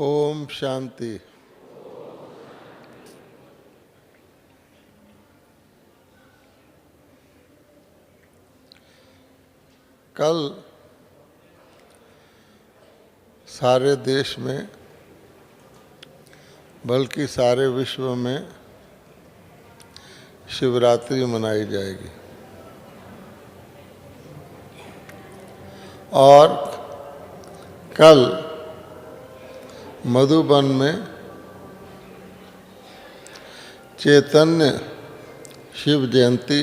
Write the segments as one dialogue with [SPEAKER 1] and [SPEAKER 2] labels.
[SPEAKER 1] ओम शांति। कल सारे देश में बल्कि सारे विश्व में शिवरात्रि मनाई जाएगी और कल मधुबन में चैतन्य शिव जयंती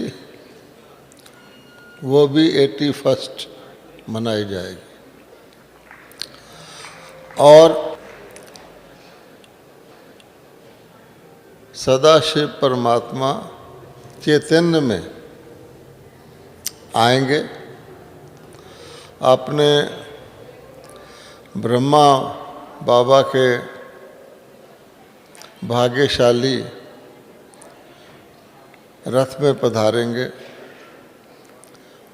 [SPEAKER 1] वो भी 81 मनाई जाएगी। और सदाशिव परमात्मा चैतन्य में आएंगे, अपने ब्रह्मा बाबा के भाग्यशाली रथ में पधारेंगे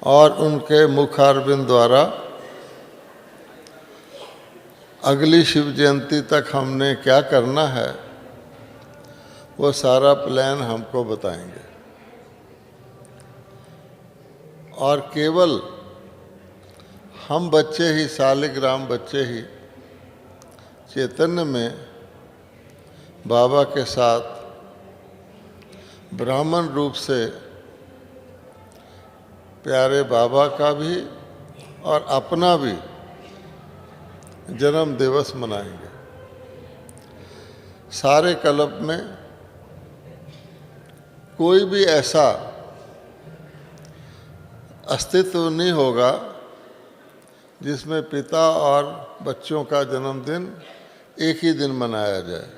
[SPEAKER 1] और उनके मुखारविंद द्वारा अगली शिव जयंती तक हमने क्या करना है वो सारा प्लान हमको बताएंगे। और केवल हम बच्चे ही, शालिग्राम बच्चे ही चैतन्य में बाबा के साथ ब्राह्मण रूप से प्यारे बाबा का भी और अपना भी जन्म दिवस मनाएंगे। सारे कल्प में कोई भी ऐसा अस्तित्व नहीं होगा जिसमें पिता और बच्चों का जन्मदिन एक ही दिन मनाया जाए।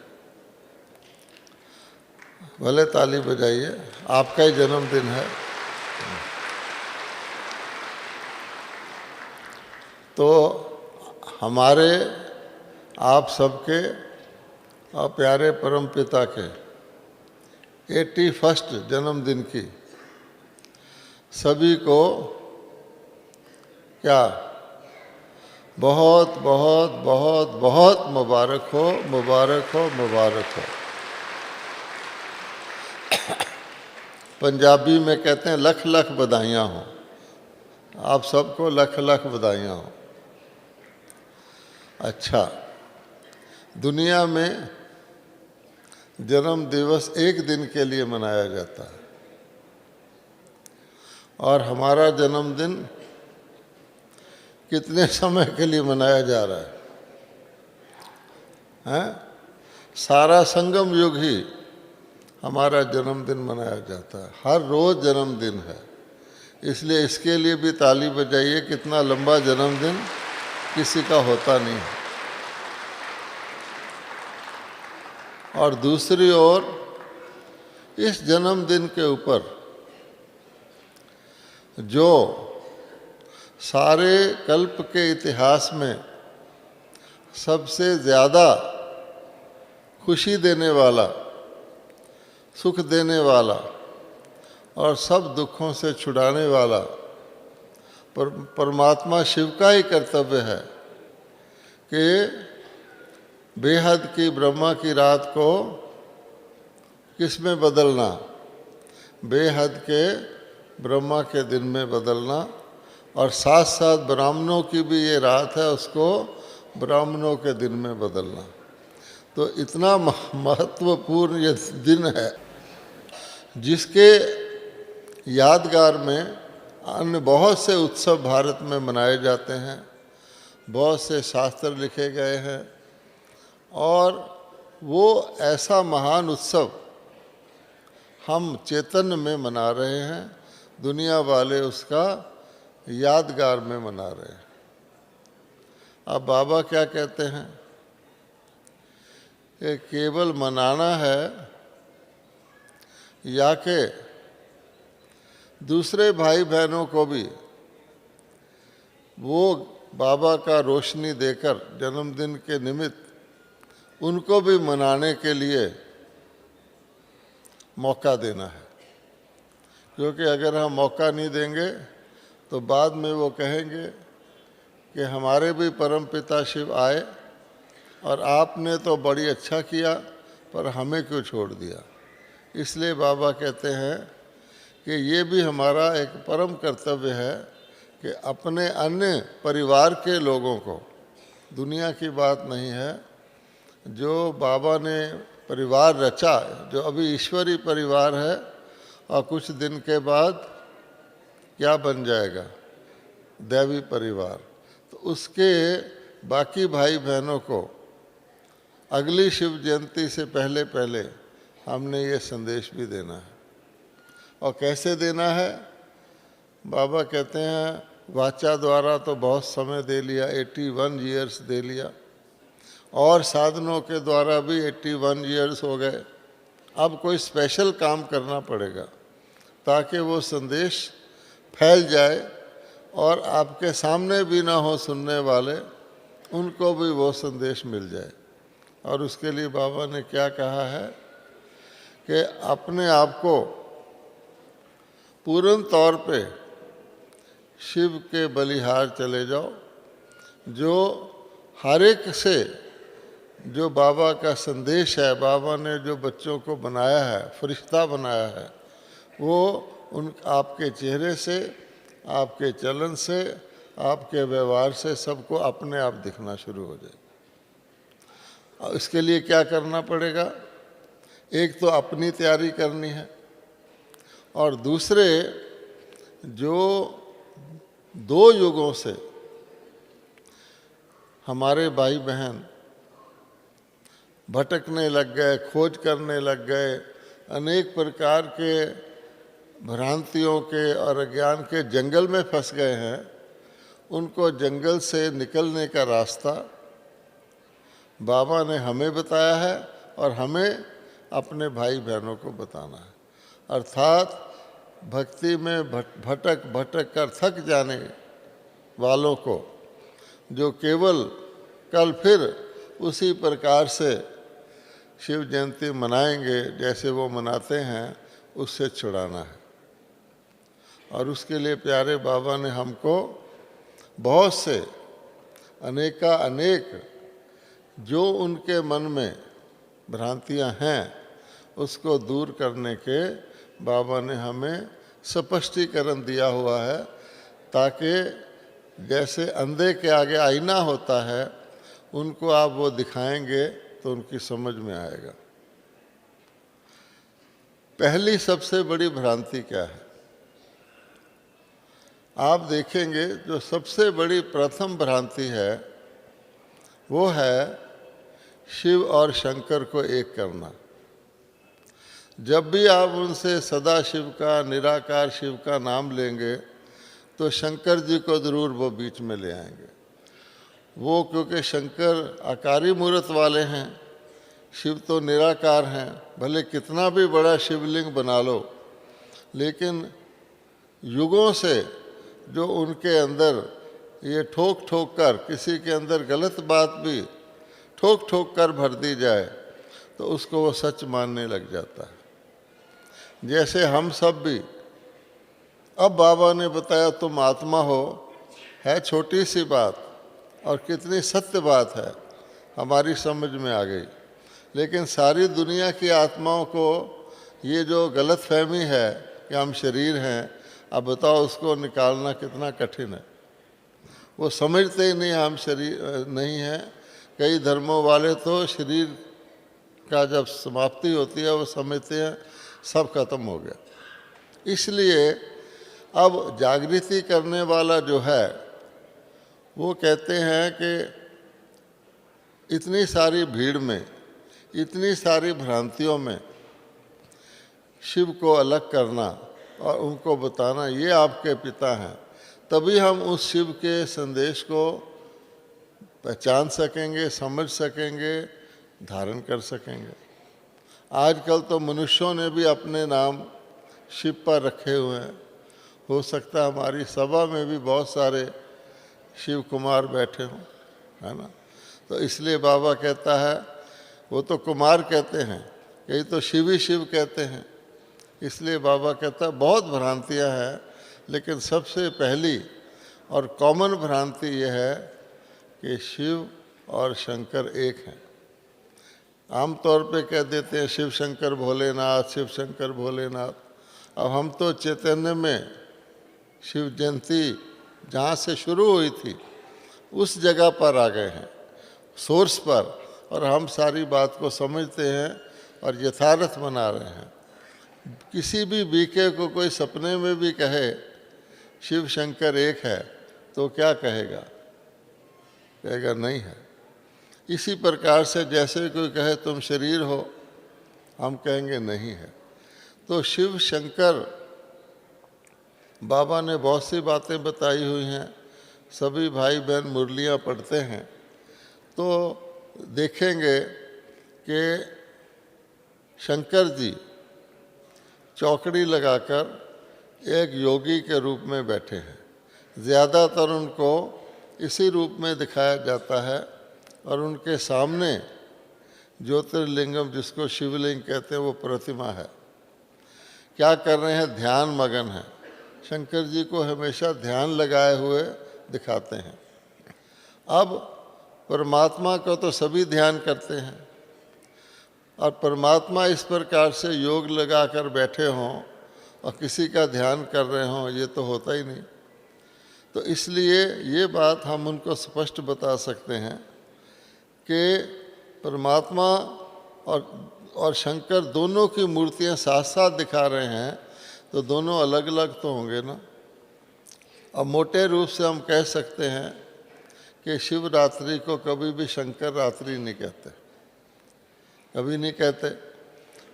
[SPEAKER 1] भले ताली बजाइए, आपका ही जन्मदिन है। तो हमारे आप सबके और प्यारे परम पिता के 81 जन्मदिन की सभी को क्या बहुत बहुत बहुत बहुत मुबारक हो, मुबारक हो, मुबारक हो। पंजाबी में कहते हैं लख लख बधाइयाँ हों। आप सबको लख लख बधाइयाँ हों। अच्छा, दुनिया में जन्म दिवस एक दिन के लिए मनाया जाता है और हमारा जन्मदिन कितने समय के लिए मनाया जा रहा है? हैं? सारा संगम युग ही हमारा जन्मदिन मनाया जाता है। हर रोज़ जन्मदिन है, इसलिए इसके लिए भी ताली बजाइए। कितना लंबा जन्मदिन किसी का होता नहीं है। और दूसरी ओर इस जन्मदिन के ऊपर जो सारे कल्प के इतिहास में सबसे ज़्यादा खुशी देने वाला, सुख देने वाला और सब दुखों से छुड़ाने वाला परमात्मा शिव का ही कर्तव्य है कि बेहद की ब्रह्मा की रात को किस में बदलना, बेहद के ब्रह्मा के दिन में बदलना। और साथ साथ ब्राह्मणों की भी ये रात है, उसको ब्राह्मणों के दिन में बदलना। तो इतना महत्वपूर्ण ये दिन है जिसके यादगार में अन्य बहुत से उत्सव भारत में मनाए जाते हैं, बहुत से शास्त्र लिखे गए हैं और वो ऐसा महान उत्सव हम चैतन्य में मना रहे हैं। दुनिया वाले उसका यादगार में मना रहे हैं। अब बाबा क्या कहते हैं कि केवल मनाना है या कि दूसरे भाई बहनों को भी वो बाबा का रोशनी देकर जन्मदिन के निमित्त उनको भी मनाने के लिए मौका देना है। क्योंकि अगर हम मौका नहीं देंगे तो बाद में वो कहेंगे कि हमारे भी परमपिता शिव आए और आपने तो बड़ी अच्छा किया पर हमें क्यों छोड़ दिया। इसलिए बाबा कहते हैं कि ये भी हमारा एक परम कर्तव्य है कि अपने अन्य परिवार के लोगों को, दुनिया की बात नहीं है, जो बाबा ने परिवार रचा, जो अभी ईश्वरी परिवार है और कुछ दिन के बाद क्या बन जाएगा, दैवी परिवार, तो उसके बाकी भाई बहनों को अगली शिव जयंती से पहले पहले हमने ये संदेश भी देना है। और कैसे देना है? बाबा कहते हैं वाचा द्वारा तो बहुत समय दे लिया, 81 ईयर्स दे लिया, और साधनों के द्वारा भी 81 ईयर्स हो गए। अब कोई स्पेशल काम करना पड़ेगा ताकि वो संदेश फैल जाए और आपके सामने भी ना हो सुनने वाले, उनको भी वो संदेश मिल जाए। और उसके लिए बाबा ने क्या कहा है कि अपने आप को पूर्ण तौर पे शिव के बलिहार चले जाओ, जो हर एक से जो बाबा का संदेश है, बाबा ने जो बच्चों को बनाया है, फरिश्ता बनाया है, वो उन आपके चेहरे से, आपके चलन से, आपके व्यवहार से सबको अपने आप दिखना शुरू हो जाए। और इसके लिए क्या करना पड़ेगा? एक तो अपनी तैयारी करनी है, और दूसरे जो 2 युगों से हमारे भाई बहन भटकने लग गए, खोज करने लग गए, अनेक प्रकार के भ्रांतियों के और अज्ञान के जंगल में फंस गए हैं, उनको जंगल से निकलने का रास्ता बाबा ने हमें बताया है और हमें अपने भाई बहनों को बताना है। अर्थात भक्ति में भटक भटक कर थक जाने वालों को, जो केवल कल फिर उसी प्रकार से शिव जयंती मनाएंगे जैसे वो मनाते हैं, उससे छुड़ाना है। और उसके लिए प्यारे बाबा ने हमको बहुत से अनेक जो उनके मन में भ्रांतियां हैं उसको दूर करने के बाबा ने हमें स्पष्टीकरण दिया हुआ है, ताकि जैसे अंधे के आगे आईना होता है, उनको आप वो दिखाएंगे तो उनकी समझ में आएगा। पहली सबसे बड़ी भ्रांति क्या है? आप देखेंगे जो सबसे बड़ी प्रथम भ्रांति है वो है शिव और शंकर को एक करना। जब भी आप उनसे सदा शिव का, निराकार शिव का नाम लेंगे तो शंकर जी को ज़रूर वो बीच में ले आएंगे। वो क्योंकि शंकर आकारी मूर्त वाले हैं, शिव तो निराकार हैं। भले कितना भी बड़ा शिवलिंग बना लो, लेकिन युगों से जो उनके अंदर ये ठोक ठोक कर, किसी के अंदर गलत बात भी ठोक ठोक कर भर दी जाए तो उसको वो सच मानने लग जाता है। जैसे हम सब भी, अब बाबा ने बताया तुम आत्मा हो, है छोटी सी बात और कितनी सत्य बात है, हमारी समझ में आ गई। लेकिन सारी दुनिया की आत्माओं को ये जो गलत फहमी है कि हम शरीर हैं, अब बताओ उसको निकालना कितना कठिन है। वो समझते ही नहीं हम शरीर नहीं हैं। कई धर्मों वाले तो शरीर का जब समाप्ति होती है वो समझते हैं सब खत्म हो गया। इसलिए अब जागृति करने वाला जो है वो कहते हैं कि इतनी सारी भीड़ में, इतनी सारी भ्रांतियों में शिव को अलग करना और उनको बताना ये आपके पिता हैं, तभी हम उस शिव के संदेश को पहचान सकेंगे, समझ सकेंगे, धारण कर सकेंगे। आजकल तो मनुष्यों ने भी अपने नाम शिव पर रखे हुए हैं। हो सकता है हमारी सभा में भी बहुत सारे शिव कुमार बैठे हों, है ना। तो इसलिए बाबा कहता है, वो तो कुमार कहते हैं, कई तो शिव ही शिव कहते हैं। इसलिए बाबा कहता है बहुत भ्रांतियां हैं, लेकिन सबसे पहली और कॉमन भ्रांति यह है कि शिव और शंकर एक हैं। आमतौर पे कह देते हैं शिव शंकर भोलेनाथ, शिव शंकर भोलेनाथ। अब हम तो चैतन्य में शिव जयंती जहाँ से शुरू हुई थी उस जगह पर आ गए हैं, सोर्स पर, और हम सारी बात को समझते हैं और यथार्थ बना रहे हैं। किसी भी बीके को कोई सपने में भी कहे शिव शंकर एक है तो क्या कहेगा? कहेगा नहीं है। इसी प्रकार से जैसे कोई कहे तुम शरीर हो, हम कहेंगे नहीं है। तो शिव शंकर बाबा ने बहुत सी बातें बताई हुई हैं। सभी भाई बहन मुरलियाँ पढ़ते हैं तो देखेंगे कि शंकर जी चौकड़ी लगाकर एक योगी के रूप में बैठे हैं। ज़्यादातर उनको इसी रूप में दिखाया जाता है और उनके सामने ज्योतिर्लिंगम, जिसको शिवलिंग कहते हैं, वो प्रतिमा है। क्या कर रहे हैं? ध्यान मगन है। शंकर जी को हमेशा ध्यान लगाए हुए दिखाते हैं। अब परमात्मा को तो सभी ध्यान करते हैं और परमात्मा इस प्रकार से योग लगाकर बैठे हों और किसी का ध्यान कर रहे हों, ये तो होता ही नहीं। तो इसलिए ये बात हम उनको स्पष्ट बता सकते हैं कि परमात्मा और शंकर दोनों की मूर्तियां साथ साथ दिखा रहे हैं तो दोनों अलग अलग तो होंगे ना। अब मोटे रूप से हम कह सकते हैं कि शिवरात्रि को कभी भी शंकर रात्रि नहीं कहते, कभी नहीं कहते।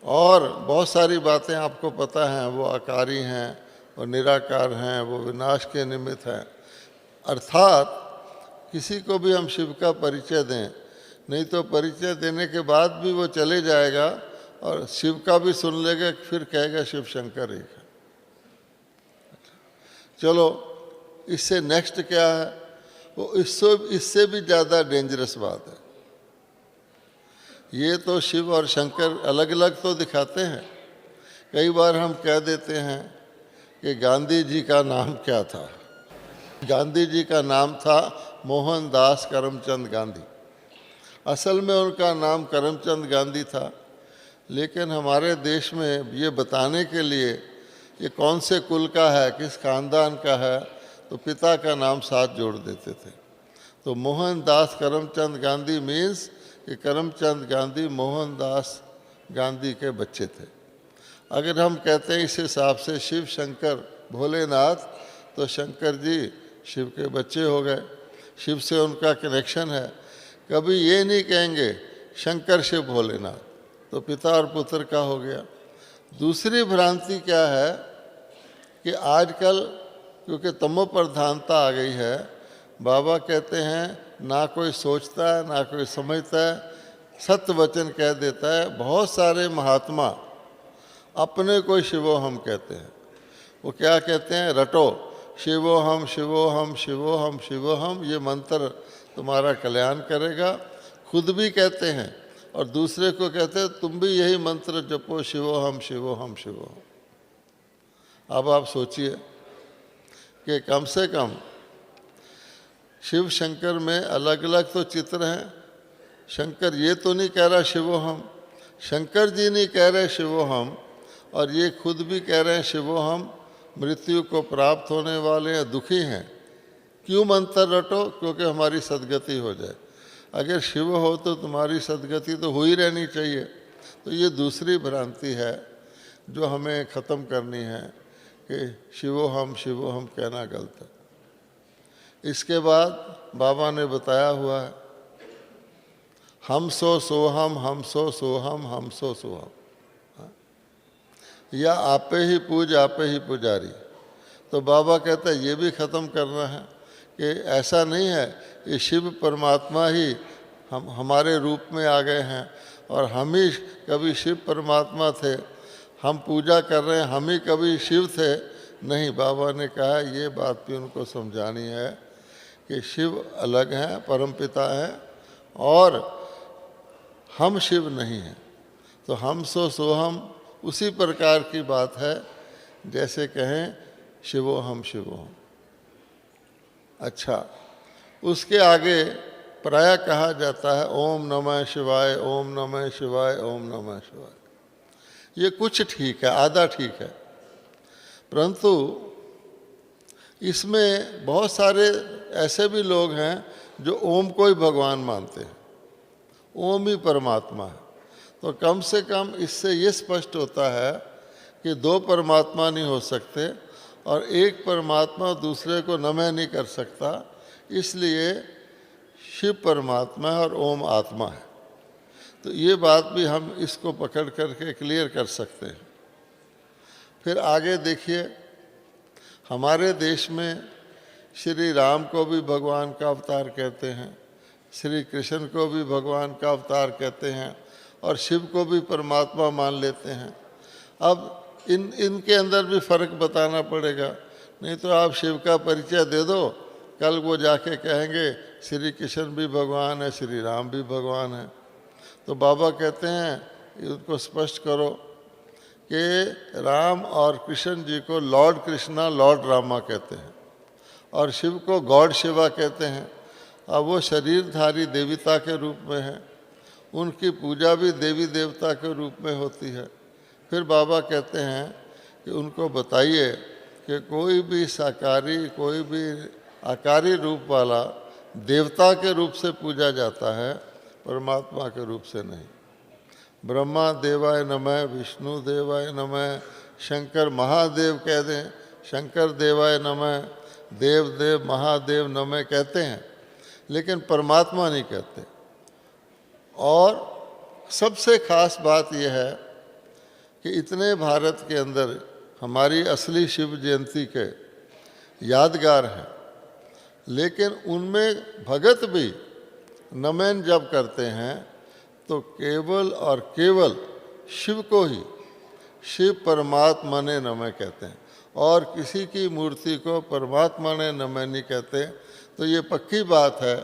[SPEAKER 1] और बहुत सारी बातें आपको पता हैं, वो आकारी हैं, वो निराकार हैं, वो विनाश के निमित्त हैं। अर्थात किसी को भी हम शिव का परिचय दें, नहीं तो परिचय देने के बाद भी वो चले जाएगा और शिव का भी सुन लेगा, फिर कहेगा शिव शंकर एक है। चलो, इससे नेक्स्ट क्या है? वो इससे भी ज़्यादा डेंजरस बात है। ये तो शिव और शंकर अलग अलग तो दिखाते हैं। कई बार हम कह देते हैं कि गांधी जी का नाम क्या था? गांधी जी का नाम था मोहनदास करमचंद गांधी। असल में उनका नाम करमचंद गांधी था, लेकिन हमारे देश में ये बताने के लिए ये कौन से कुल का है, किस खानदान का है, तो पिता का नाम साथ जोड़ देते थे। तो मोहनदास करमचंद गांधी मीन्स कि करमचंद गांधी मोहनदास गांधी के बच्चे थे। अगर हम कहते हैं इस हिसाब से शिव शंकर भोलेनाथ, तो शंकर जी शिव के बच्चे हो गए, शिव से उनका कनेक्शन है। कभी ये नहीं कहेंगे शंकर शिव भोलेनाथ, तो पिता और पुत्र का हो गया। दूसरी भ्रांति क्या है कि आजकल क्योंकि तमो प्रधानता आ गई है, बाबा कहते हैं ना कोई सोचता है ना कोई समझता है, सत्य वचन कह देता है। बहुत सारे महात्मा अपने को शिवोहम कहते हैं। वो क्या कहते हैं? रटो शिवोहम शिवोहम शिवोहम शिवोहम, ये मंत्र तुम्हारा कल्याण करेगा। खुद भी कहते हैं और दूसरे को कहते हैं तुम भी यही मंत्र जपो, शिवोहम शिवोहम शिवोहम। अब आप सोचिए कि कम से कम शिव शंकर में अलग अलग तो चित्र हैं। शंकर ये तो नहीं कह रहा शिवोहम, शंकर जी नहीं कह रहे शिवोहम, और ये खुद भी कह रहे हैं शिवोहम। मृत्यु को प्राप्त होने वाले हैं, दुखी हैं। क्यों मंत्र रटो? क्योंकि हमारी सदगति हो जाए। अगर शिव हो तो तुम्हारी सदगति तो हो ही रहनी चाहिए। तो ये दूसरी भ्रांति है जो हमें ख़त्म करनी है कि शिवोहम शिवोहम कहना गलत है। इसके बाद बाबा ने बताया हुआ है हम सो सोहम, हम सो सोहम, हम सो सोहम, या आपे ही पूज आपे ही पुजारी। तो बाबा कहता है ये भी ख़त्म करना है कि ऐसा नहीं है कि शिव परमात्मा ही हमारे रूप में आ गए हैं और हम ही कभी शिव परमात्मा थे, हम पूजा कर रहे हैं, हम ही कभी शिव थे। नहीं, बाबा ने कहा ये बात भी उनको समझानी है कि शिव अलग हैं, परमपिता हैं और हम शिव नहीं हैं। तो हम सो सोहम उसी प्रकार की बात है जैसे कहें शिवोहम शिवोहम। अच्छा, उसके आगे प्रायः कहा जाता है ओम नमः शिवाय, ओम नमः शिवाय, ओम नमः शिवाय। ये कुछ ठीक है, आधा ठीक है, परंतु इसमें बहुत सारे ऐसे भी लोग हैं जो ओम को ही भगवान मानते हैं, ओम ही परमात्मा है। तो कम से कम इससे ये स्पष्ट होता है कि दो परमात्मा नहीं हो सकते और एक परमात्मा दूसरे को नमः नहीं कर सकता, इसलिए शिव परमात्मा है और ओम आत्मा है। तो ये बात भी हम इसको पकड़ करके क्लियर कर सकते हैं। फिर आगे देखिए, हमारे देश में श्री राम को भी भगवान का अवतार कहते हैं, श्री कृष्ण को भी भगवान का अवतार कहते हैं और शिव को भी परमात्मा मान लेते हैं। अब इनके अंदर भी फर्क बताना पड़ेगा, नहीं तो आप शिव का परिचय दे दो, कल वो जाके कहेंगे श्री कृष्ण भी भगवान है, श्री राम भी भगवान है। तो बाबा कहते हैं उसको स्पष्ट करो कि राम और कृष्ण जी को लॉर्ड कृष्णा, लॉर्ड रामा कहते हैं और शिव को गॉड शिवा कहते हैं। अब वो शरीरधारी देवता के रूप में है, उनकी पूजा भी देवी देवता के रूप में होती है। फिर बाबा कहते हैं कि उनको बताइए कि कोई भी साकारी, कोई भी आकारी रूप वाला देवता के रूप से पूजा जाता है, परमात्मा के रूप से नहीं। ब्रह्मा देवाय नमः, विष्णु देवाय नमः, शंकर महादेव कह दें, शंकर देवाय नमः, देव देव महादेव नमः कहते हैं, लेकिन परमात्मा नहीं कहते। और सबसे खास बात यह है कि इतने भारत के अंदर हमारी असली शिव जयंती के यादगार हैं, लेकिन उनमें भगत भी नमन जब करते हैं तो केवल और केवल शिव को ही शिव परमात्मा ने नमः कहते हैं और किसी की मूर्ति को परमात्मा ने नमः नहीं कहते। तो ये पक्की बात है,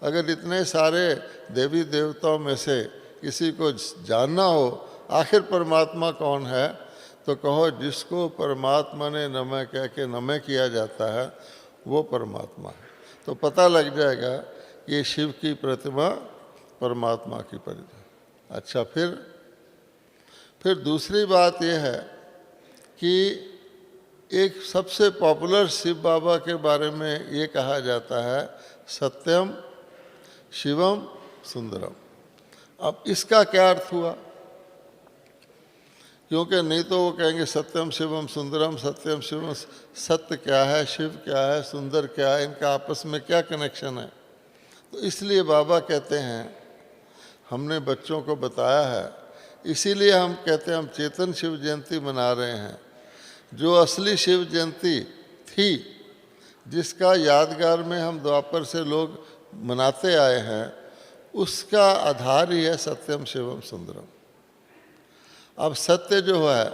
[SPEAKER 1] अगर इतने सारे देवी देवताओं में से किसी को जानना हो आखिर परमात्मा कौन है, तो कहो जिसको परमात्मा ने नमः कह के नमः किया जाता है वो परमात्मा है। तो पता लग जाएगा कि ये शिव की प्रतिमा परमात्मा की प्रतिमा। अच्छा, फिर दूसरी बात यह है कि एक सबसे पॉपुलर शिव बाबा के बारे में ये कहा जाता है सत्यम शिवम सुंदरम। अब इसका क्या अर्थ हुआ? क्योंकि नहीं तो वो कहेंगे सत्यम शिवम सुंदरम, सत्यम शिवम, सत्य क्या है, शिव क्या है, सुंदर क्या है, इनका आपस में क्या कनेक्शन है। तो इसलिए बाबा कहते हैं, हमने बच्चों को बताया है, इसीलिए हम कहते हैं हम चेतन शिव जयंती मना रहे हैं। जो असली शिव जयंती थी, जिसका यादगार में हम द्वापर से लोग मनाते आए हैं, उसका आधार ही है सत्यम शिवम सुंदरम। अब सत्य जो है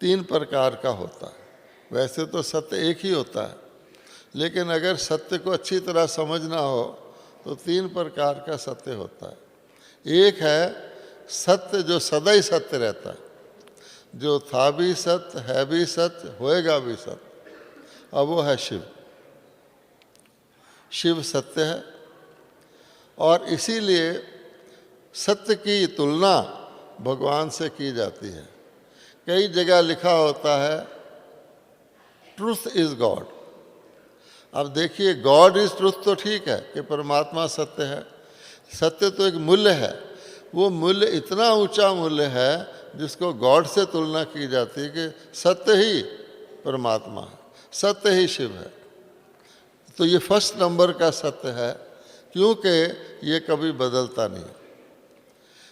[SPEAKER 1] 3 प्रकार का होता है। वैसे तो सत्य एक ही होता है, लेकिन अगर सत्य को अच्छी तरह समझना हो तो 3 प्रकार का सत्य होता है। एक है सत्य जो सदा ही सत्य रहता है, जो था भी सत्य, है भी सत्य, होएगा भी सत्य, अब वो है शिव। शिव सत्य है और इसीलिए सत्य की तुलना भगवान से की जाती है। कई जगह लिखा होता है ट्रूथ इज गॉड। अब देखिए, गॉड इज ट्रूथ तो ठीक है कि परमात्मा सत्य है, सत्य तो एक मूल्य है, वो मूल्य इतना ऊंचा मूल्य है जिसको गॉड से तुलना की जाती है कि सत्य ही परमात्मा है, सत्य ही शिव है। तो ये फर्स्ट नंबर का सत्य है, क्योंकि ये कभी बदलता नहीं।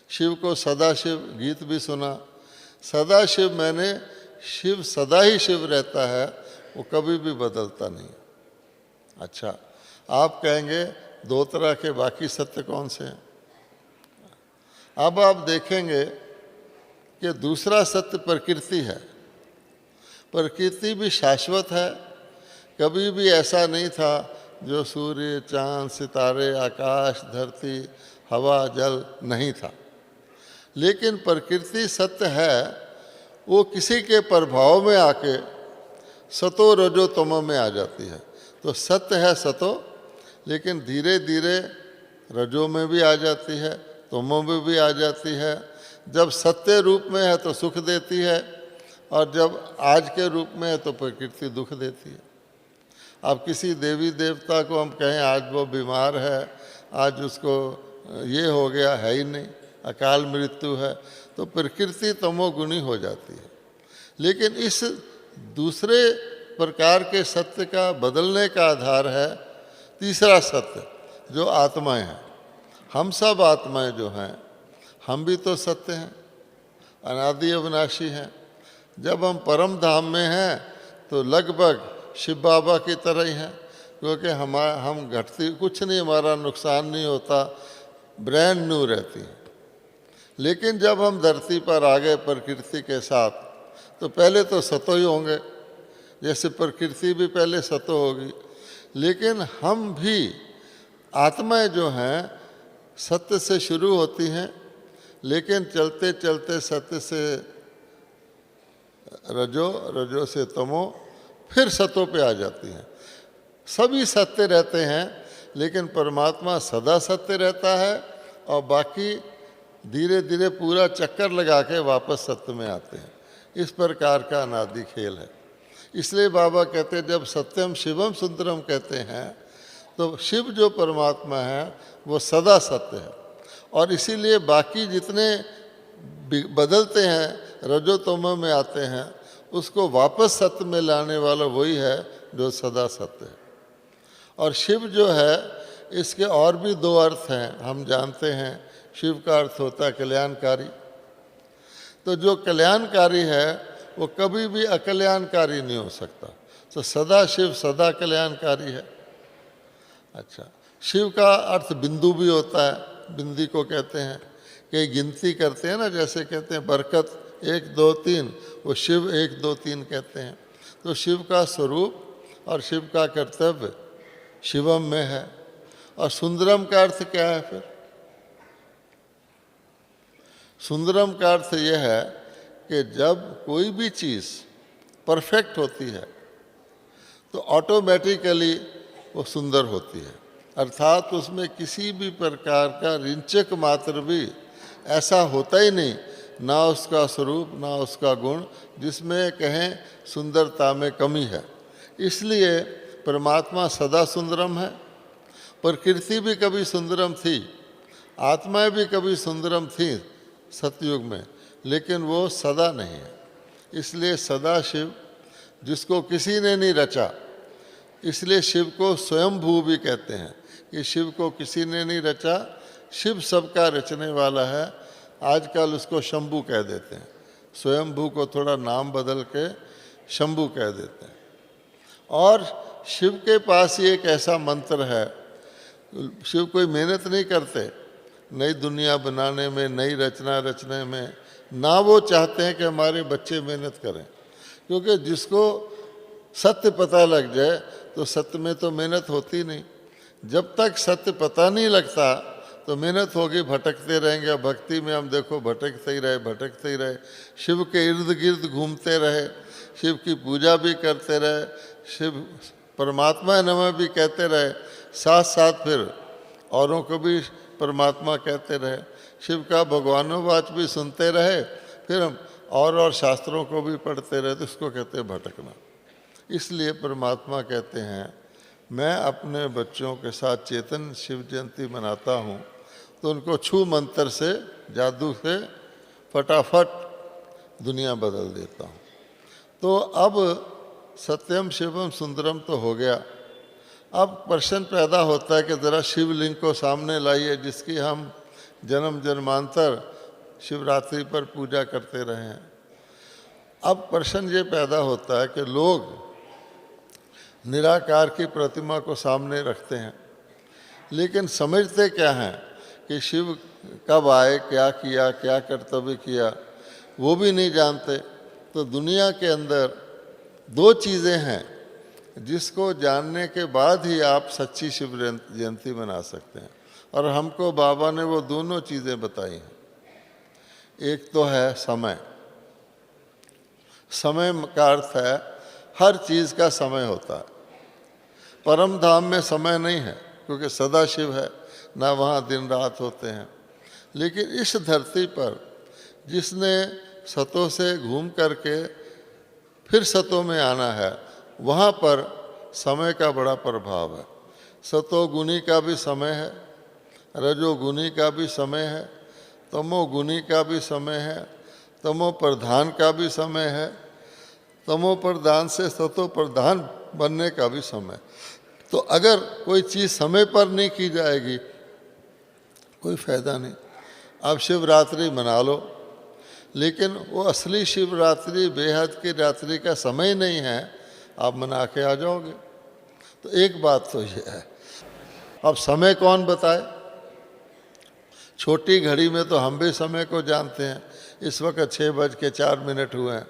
[SPEAKER 1] शिव को सदाशिव गीत भी सुना, सदाशिव मैंने शिव सदा ही शिव रहता है, वो कभी भी बदलता नहीं। अच्छा, आप कहेंगे 2 तरह के बाकी सत्य कौन से हैं? अब आप देखेंगे कि दूसरा सत्य प्रकृति है। प्रकृति भी शाश्वत है, कभी भी ऐसा नहीं था जो सूर्य, चांद, सितारे, आकाश, धरती, हवा, जल नहीं था। लेकिन प्रकृति सत्य है, वो किसी के प्रभाव में आके सतो रजो तमो में आ जाती है। तो सत्य है सतो, लेकिन धीरे धीरे रजो में भी आ जाती है, तमो में भी आ जाती है। जब सत्य रूप में है तो सुख देती है, और जब आज के रूप में है तो प्रकृति दुख देती है। अब किसी देवी देवता को हम कहें आज वो बीमार है, आज उसको ये हो गया, है ही नहीं, अकाल मृत्यु है, तो प्रकृति तमोगुणी हो जाती है। लेकिन इस दूसरे प्रकार के सत्य का बदलने का आधार है तीसरा सत्य, जो आत्माएं हैं। हम सब आत्माएं जो हैं, हम भी तो सत्य हैं, अनादि अविनाशी हैं। जब हम परम धाम में हैं तो लगभग शिव बाबा की तरह ही हैं, क्योंकि हम घटती कुछ नहीं, हमारा नुकसान नहीं होता, ब्रांड न्यू रहती है। लेकिन जब हम धरती पर आ गए प्रकृति के साथ, तो पहले तो सतो ही होंगे, जैसे प्रकृति भी पहले सतो होगी। लेकिन हम भी आत्माएं जो हैं सत्य से शुरू होती हैं, लेकिन चलते चलते सत्य से रजो, रजो से तमो, फिर सतों पे आ जाती हैं। सभी सत्य रहते हैं, लेकिन परमात्मा सदा सत्य रहता है, और बाकी धीरे धीरे पूरा चक्कर लगा के वापस सत्य में आते हैं। इस प्रकार का अनादि खेल है। इसलिए बाबा कहते हैं जब सत्यम शिवम सुंदरम कहते हैं, तो शिव जो परमात्मा है वो सदा सत्य है, और इसीलिए बाकी जितने बदलते हैं, रजोतमो में आते हैं, उसको वापस सत्य में लाने वाला वही है जो सदा सत्य है। और शिव जो है, इसके और भी दो अर्थ हैं, हम जानते हैं। शिव का अर्थ होता है कल्याणकारी। तो जो कल्याणकारी है वो कभी भी अकल्याणकारी नहीं हो सकता। तो सदा शिव सदा कल्याणकारी है। अच्छा, शिव का अर्थ बिंदु भी होता है, बिंदी को कहते हैं। कई गिनती करते हैं ना, जैसे कहते हैं बरकत 1 2 3, वो शिव 1 2 3 कहते हैं। तो शिव का स्वरूप और शिव का कर्तव्य शिवम में है। और सुंदरम का अर्थ क्या है फिर? सुंदरम का अर्थ यह है कि जब कोई भी चीज़ परफेक्ट होती है तो ऑटोमेटिकली वो सुंदर होती है, अर्थात उसमें किसी भी प्रकार का रिंचक मात्र भी ऐसा होता ही नहीं, ना उसका स्वरूप ना उसका गुण जिसमें कहें सुंदरता में कमी है। इसलिए परमात्मा सदा सुंदरम है। प्रकृति भी कभी सुंदरम थी, आत्माएं भी कभी सुंदरम थी सतयुग में, लेकिन वो सदा नहीं है। इसलिए सदा शिव, जिसको किसी ने नहीं रचा, इसलिए शिव को स्वयंभू भी कहते हैं कि शिव को किसी ने नहीं रचा, शिव सबका रचने वाला है। आजकल उसको शंभू कह देते हैं, स्वयंभू को थोड़ा नाम बदल के शंभू कह देते हैं। और शिव के पास ही एक ऐसा मंत्र है, शिव कोई मेहनत नहीं करते नई दुनिया बनाने में, नई रचना रचने में, ना वो चाहते हैं कि हमारे बच्चे मेहनत करें, क्योंकि जिसको सत्य पता लग जाए तो सत्य में तो मेहनत होती नहीं। जब तक सत्य पता नहीं लगता तो मेहनत होगी, भटकते रहेंगे। भक्ति में हम देखो भटकते ही रहे, भटकते ही रहे, शिव के इर्द गिर्द घूमते रहे, शिव की पूजा भी करते रहे, शिव परमात्मा नमः भी कहते रहे, साथ साथ फिर औरों को भी परमात्मा कहते रहे, शिव का भगवानोवाच भी सुनते रहे, फिर हम और शास्त्रों को भी पढ़ते रहे, तो इसको कहते हैं भटकना। इसलिए परमात्मा कहते हैं मैं अपने बच्चों के साथ चेतन शिव जयंती मनाता हूँ, तो उनको छू मंत्र से, जादू से फटाफट दुनिया बदल देता हूँ। तो अब सत्यम शिवम सुंदरम तो हो गया। अब प्रश्न पैदा होता है कि ज़रा शिवलिंग को सामने लाइए, जिसकी हम जन्म जन्मांतर शिवरात्रि पर पूजा करते रहे हैं। अब प्रश्न ये पैदा होता है कि लोग निराकार की प्रतिमा को सामने रखते हैं, लेकिन समझते क्या हैं कि शिव कब आए, क्या किया, क्या कर्तव्य किया, वो भी नहीं जानते। तो दुनिया के अंदर दो चीज़ें हैं जिसको जानने के बाद ही आप सच्ची शिव जयंती मना सकते हैं, और हमको बाबा ने वो दोनों चीज़ें बताई हैं। एक तो है समय। समय का अर्थ है हर चीज़ का समय होता है। परम धाम में समय नहीं है, क्योंकि सदाशिव है, ना वहाँ दिन रात होते हैं। लेकिन इस धरती पर जिसने सतों से घूम करके फिर सतों में आना है, वहाँ पर समय का बड़ा प्रभाव है। सतोगुणी का भी समय है, रजोगुणी का भी समय है, तमोगुणी का भी समय है, तमो प्रधान का भी समय है, तमो प्रधान से सतो प्रधान बनने का भी समय। तो अगर कोई चीज़ समय पर नहीं की जाएगी कोई फायदा नहीं। अब शिवरात्रि मना लो, लेकिन वो असली शिवरात्रि बेहद की रात्रि का समय नहीं है, आप मना के आ जाओगे। तो एक बात तो ये है। अब समय कौन बताए? छोटी घड़ी में तो हम भी समय को जानते हैं। इस वक्त 6:04 हुए हैं।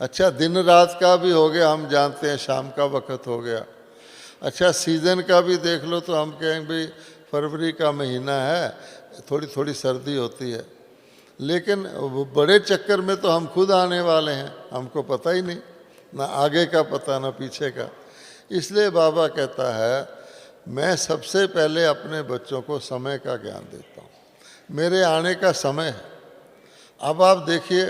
[SPEAKER 1] अच्छा, दिन रात का भी हो गया, हम जानते हैं शाम का वक्त हो गया। अच्छा, सीज़न का भी देख लो तो हम कहेंगे भाई फरवरी का महीना है, थोड़ी थोड़ी सर्दी होती है। लेकिन बड़े चक्कर में तो हम खुद आने वाले हैं, हमको पता ही नहीं, ना आगे का पता ना पीछे का। इसलिए बाबा कहता है मैं सबसे पहले अपने बच्चों को समय का ज्ञान देता हूँ। मेरे आने का समय है। अब आप देखिए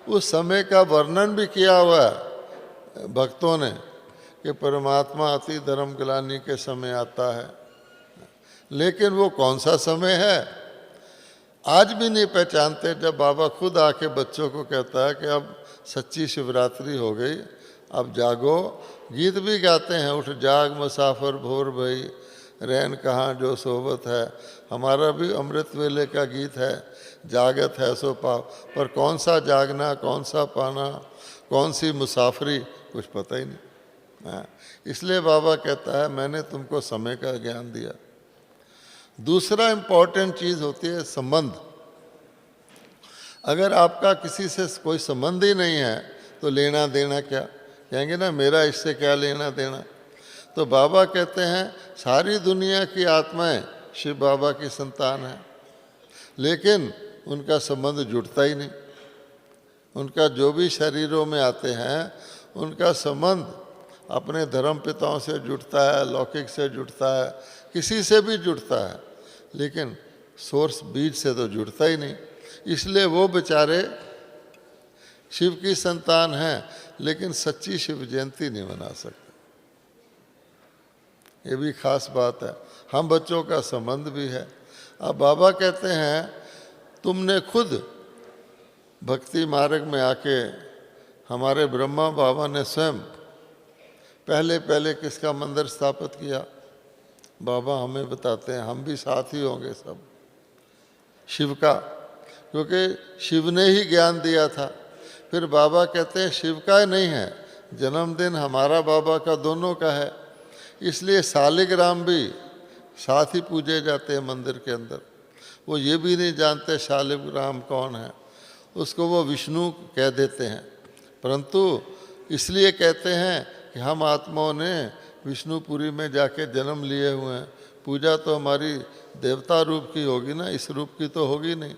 [SPEAKER 1] उस समय का वर्णन भी किया हुआ है भक्तों ने कि परमात्मा अति धर्म ग्लानि के समय आता है। लेकिन वो कौन सा समय है आज भी नहीं पहचानते। जब बाबा खुद आके बच्चों को कहता है कि अब सच्ची शिवरात्रि हो गई, अब जागो, गीत भी गाते हैं, उठ जाग मुसाफिर भोर भई, रैन कहाँ जो सोबत है। हमारा भी अमृत वेले का गीत है, जागत है सो पाओ। पर कौन सा जागना, कौन सा पाना, कौन सी मुसाफरी, कुछ पता ही नहीं। इसलिए बाबा कहता है मैंने तुमको समय का ज्ञान दिया। दूसरा इम्पॉर्टेंट चीज़ होती है संबंध। अगर आपका किसी से कोई संबंध ही नहीं है तो लेना देना क्या? कहेंगे ना मेरा इससे क्या लेना देना। तो बाबा कहते हैं सारी दुनिया की आत्माएं शिव बाबा की संतान है, लेकिन उनका संबंध जुड़ता ही नहीं। उनका जो भी शरीरों में आते हैं उनका संबंध अपने धर्म पिताओं से जुड़ता है, लौकिक से जुड़ता है, किसी से भी जुड़ता है, लेकिन सोर्स बीज से तो जुड़ता ही नहीं। इसलिए वो बेचारे शिव की संतान हैं, लेकिन सच्ची शिव जयंती नहीं मना सकते। ये भी खास बात है। हम बच्चों का संबंध भी है। अब बाबा कहते हैं तुमने खुद भक्ति मार्ग में आके, हमारे ब्रह्मा बाबा ने स्वयं पहले पहले किसका मंदिर स्थापित किया? बाबा हमें बताते हैं, हम भी साथ ही होंगे सब, शिव का, क्योंकि शिव ने ही ज्ञान दिया था। फिर बाबा कहते हैं शिव का नहीं है, जन्मदिन हमारा बाबा का दोनों का है, इसलिए शालिग्राम भी साथ ही पूजे जाते हैं मंदिर के अंदर। वो ये भी नहीं जानते शालिग्राम कौन है, उसको वो विष्णु कह देते हैं। परंतु इसलिए कहते हैं कि हम आत्माओं ने विष्णुपुरी में जाके जन्म लिए हुए हैं, पूजा तो हमारी देवता रूप की होगी ना, इस रूप की तो होगी नहीं,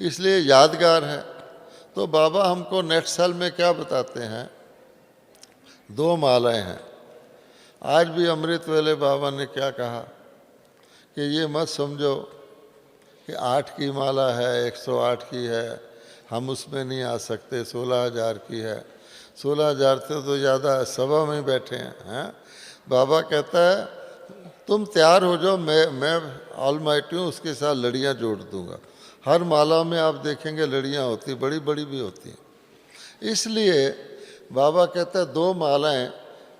[SPEAKER 1] इसलिए यादगार है। तो बाबा हमको नेक्स्ट साल में क्या बताते हैं? 2 मालाएं हैं। आज भी अमृत वेले बाबा ने क्या कहा कि ये मत समझो कि 8 की माला है, 108 की है, हम उसमें नहीं आ सकते, 16,000 की है। 16,000 से तो ज़्यादा सभा में बैठे हैं। बाबा कहता है तुम तैयार हो जाओ, मैं ऑलमाइटी हूँ, उसके साथ लड़ियाँ जोड़ दूंगा। हर माला में आप देखेंगे लड़ियाँ होती, बड़ी बड़ी भी होती हैं। इसलिए बाबा कहता है 2 मालाएं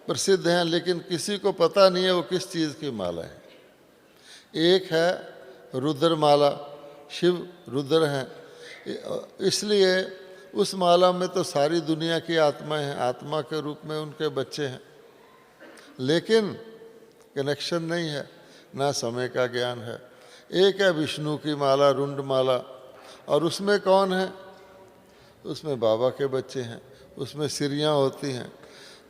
[SPEAKER 1] प्रसिद्ध हैं, लेकिन किसी को पता नहीं है वो किस चीज़ की माला है। एक है रुद्र माला, शिव रुद्र हैं, इसलिए उस माला में तो सारी दुनिया की आत्माएं हैं, आत्मा के रूप में उनके बच्चे हैं, लेकिन कनेक्शन नहीं है, ना समय का ज्ञान है। एक है विष्णु की माला, रुंड माला, और उसमें कौन है? उसमें बाबा के बच्चे हैं, उसमें सिरियाँ होती हैं।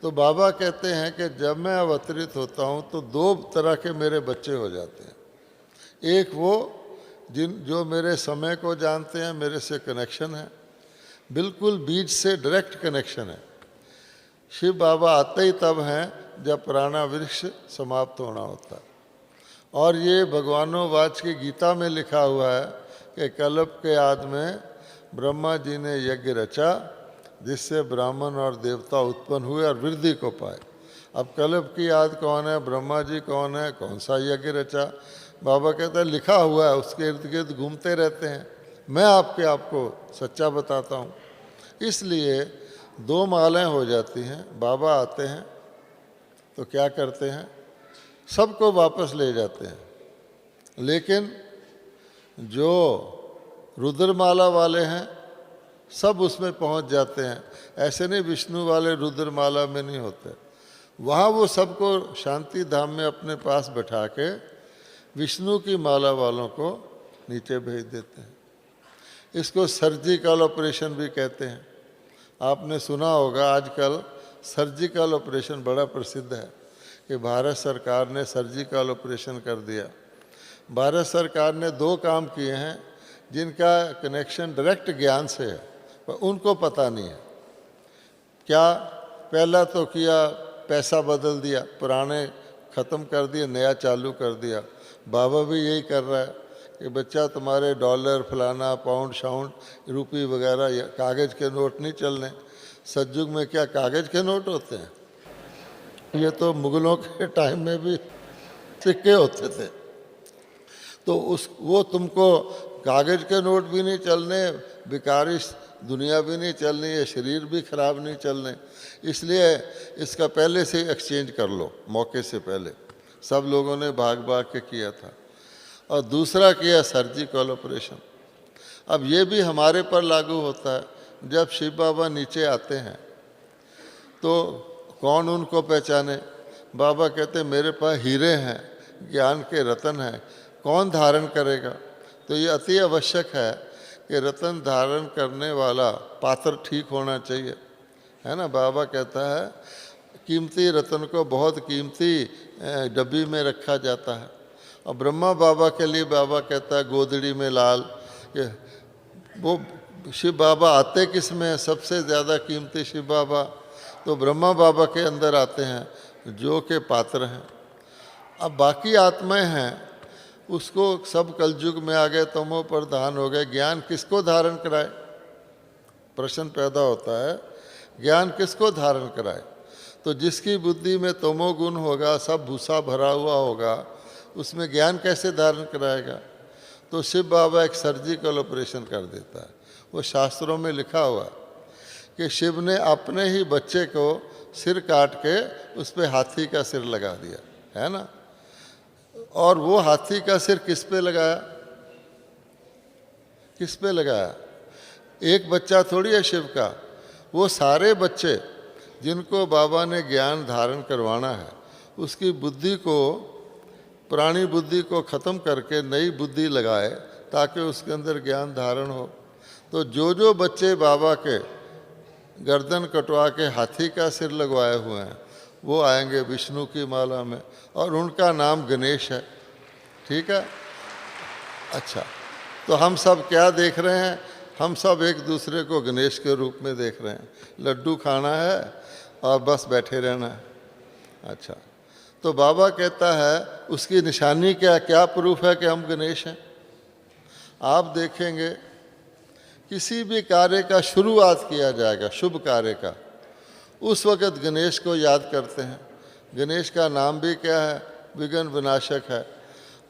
[SPEAKER 1] तो बाबा कहते हैं कि जब मैं अवतरित होता हूँ तो 2 तरह के मेरे बच्चे हो जाते हैं। एक वो जो मेरे समय को जानते हैं, मेरे से कनेक्शन है, बिल्कुल बीज से डायरेक्ट कनेक्शन है। शिव बाबा आते ही तब हैं जब पुराना वृक्ष समाप्त होना होता है। और ये भगवानों की गीता में लिखा हुआ है कि कल्प के आदि में ब्रह्मा जी ने यज्ञ रचा जिससे ब्राह्मण और देवता उत्पन्न हुए और वृद्धि को पाए। अब कल्प की याद कौन है, ब्रह्मा जी कौन है, कौन सा यज्ञ रचा? बाबा कहते हैं लिखा हुआ है, उसके इर्द गिर्द घूमते रहते हैं, मैं आपको सच्चा बताता हूँ। इसलिए 2 मालाएं हो जाती हैं। बाबा आते हैं तो क्या करते हैं, सबको वापस ले जाते हैं, लेकिन जो रुद्रमाला वाले हैं सब उसमें पहुंच जाते हैं। ऐसे नहीं विष्णु वाले रुद्रमाला में नहीं होते, वहाँ वो सबको शांति धाम में अपने पास बैठा के विष्णु की माला वालों को नीचे भेज देते हैं। इसको सर्जिकल ऑपरेशन भी कहते हैं। आपने सुना होगा आजकल सर्जिकल ऑपरेशन बड़ा प्रसिद्ध है कि भारत सरकार ने सर्जिकल ऑपरेशन कर दिया। भारत सरकार ने 2 काम किए हैं जिनका कनेक्शन डायरेक्ट ज्ञान से है, पर उनको पता नहीं है। क्या? पहला तो किया, पैसा बदल दिया, पुराने ख़त्म कर दिए, नया चालू कर दिया। बाबा भी यही कर रहा है कि बच्चा तुम्हारे डॉलर फलाना पाउंड शाउंड रुपये वगैरह या कागज़ के नोट नहीं चलने। सतयुग में क्या कागज़ के नोट होते हैं? ये तो मुग़लों के टाइम में भी सिक्के होते थे। तो वो तुमको कागज़ के नोट भी नहीं चलने, बेकारी दुनिया भी नहीं चलनी, ये शरीर भी खराब नहीं चलने, इसलिए इसका पहले से एक्सचेंज कर लो, मौके से पहले। सब लोगों ने भाग भाग के किया था। और दूसरा किया सर्जिकल ऑपरेशन। अब ये भी हमारे पर लागू होता है। जब शिव बाबा नीचे आते हैं तो कौन उनको पहचाने? बाबा कहते मेरे पास हीरे हैं, ज्ञान के रतन हैं, कौन धारण करेगा? तो ये अति आवश्यक है कि रतन धारण करने वाला पात्र ठीक होना चाहिए, है ना। बाबा कहता है कीमती रतन को बहुत कीमती डब्बी में रखा जाता है। और ब्रह्मा बाबा के लिए बाबा कहता है गोदड़ी में लाल। कि वो शिव बाबा आते किस में है? सबसे ज़्यादा कीमती शिव बाबा तो ब्रह्मा बाबा के अंदर आते हैं जो के पात्र हैं। अब बाकी आत्माएं हैं उसको सब कलयुग में आ गए, तमो प्रधान हो गए, ज्ञान किसको धारण कराए? प्रश्न पैदा होता है ज्ञान किसको धारण कराए? तो जिसकी बुद्धि में तमोगुण होगा, सब भूसा भरा हुआ होगा, उसमें ज्ञान कैसे धारण कराएगा? तो शिव बाबा एक सर्जिकल ऑपरेशन कर देता है। वो शास्त्रों में लिखा हुआ कि शिव ने अपने ही बच्चे को सिर काट के उस पर हाथी का सिर लगा दिया, है ना। और वो हाथी का सिर किस पे लगाया? किस पे लगाया? एक बच्चा थोड़ी है शिव का, वो सारे बच्चे जिनको बाबा ने ज्ञान धारण करवाना है उसकी बुद्धि को, पुरानी बुद्धि को ख़त्म करके नई बुद्धि लगाए ताकि उसके अंदर ज्ञान धारण हो। तो जो बच्चे बाबा के गर्दन कटवा के हाथी का सिर लगवाए हुए हैं वो आएंगे विष्णु की माला में, और उनका नाम गणेश है। ठीक है। अच्छा, तो हम सब क्या देख रहे हैं? हम सब एक दूसरे को गणेश के रूप में देख रहे हैं। लड्डू खाना है और बस बैठे रहना है। अच्छा, तो बाबा कहता है उसकी निशानी क्या? क्या प्रूफ है कि हम गणेश हैं? आप देखेंगे किसी भी कार्य का शुरुआत किया जाएगा, शुभ कार्य का, उस वक़्त गणेश को याद करते हैं। गणेश का नाम भी क्या है? विघ्न विनाशक है।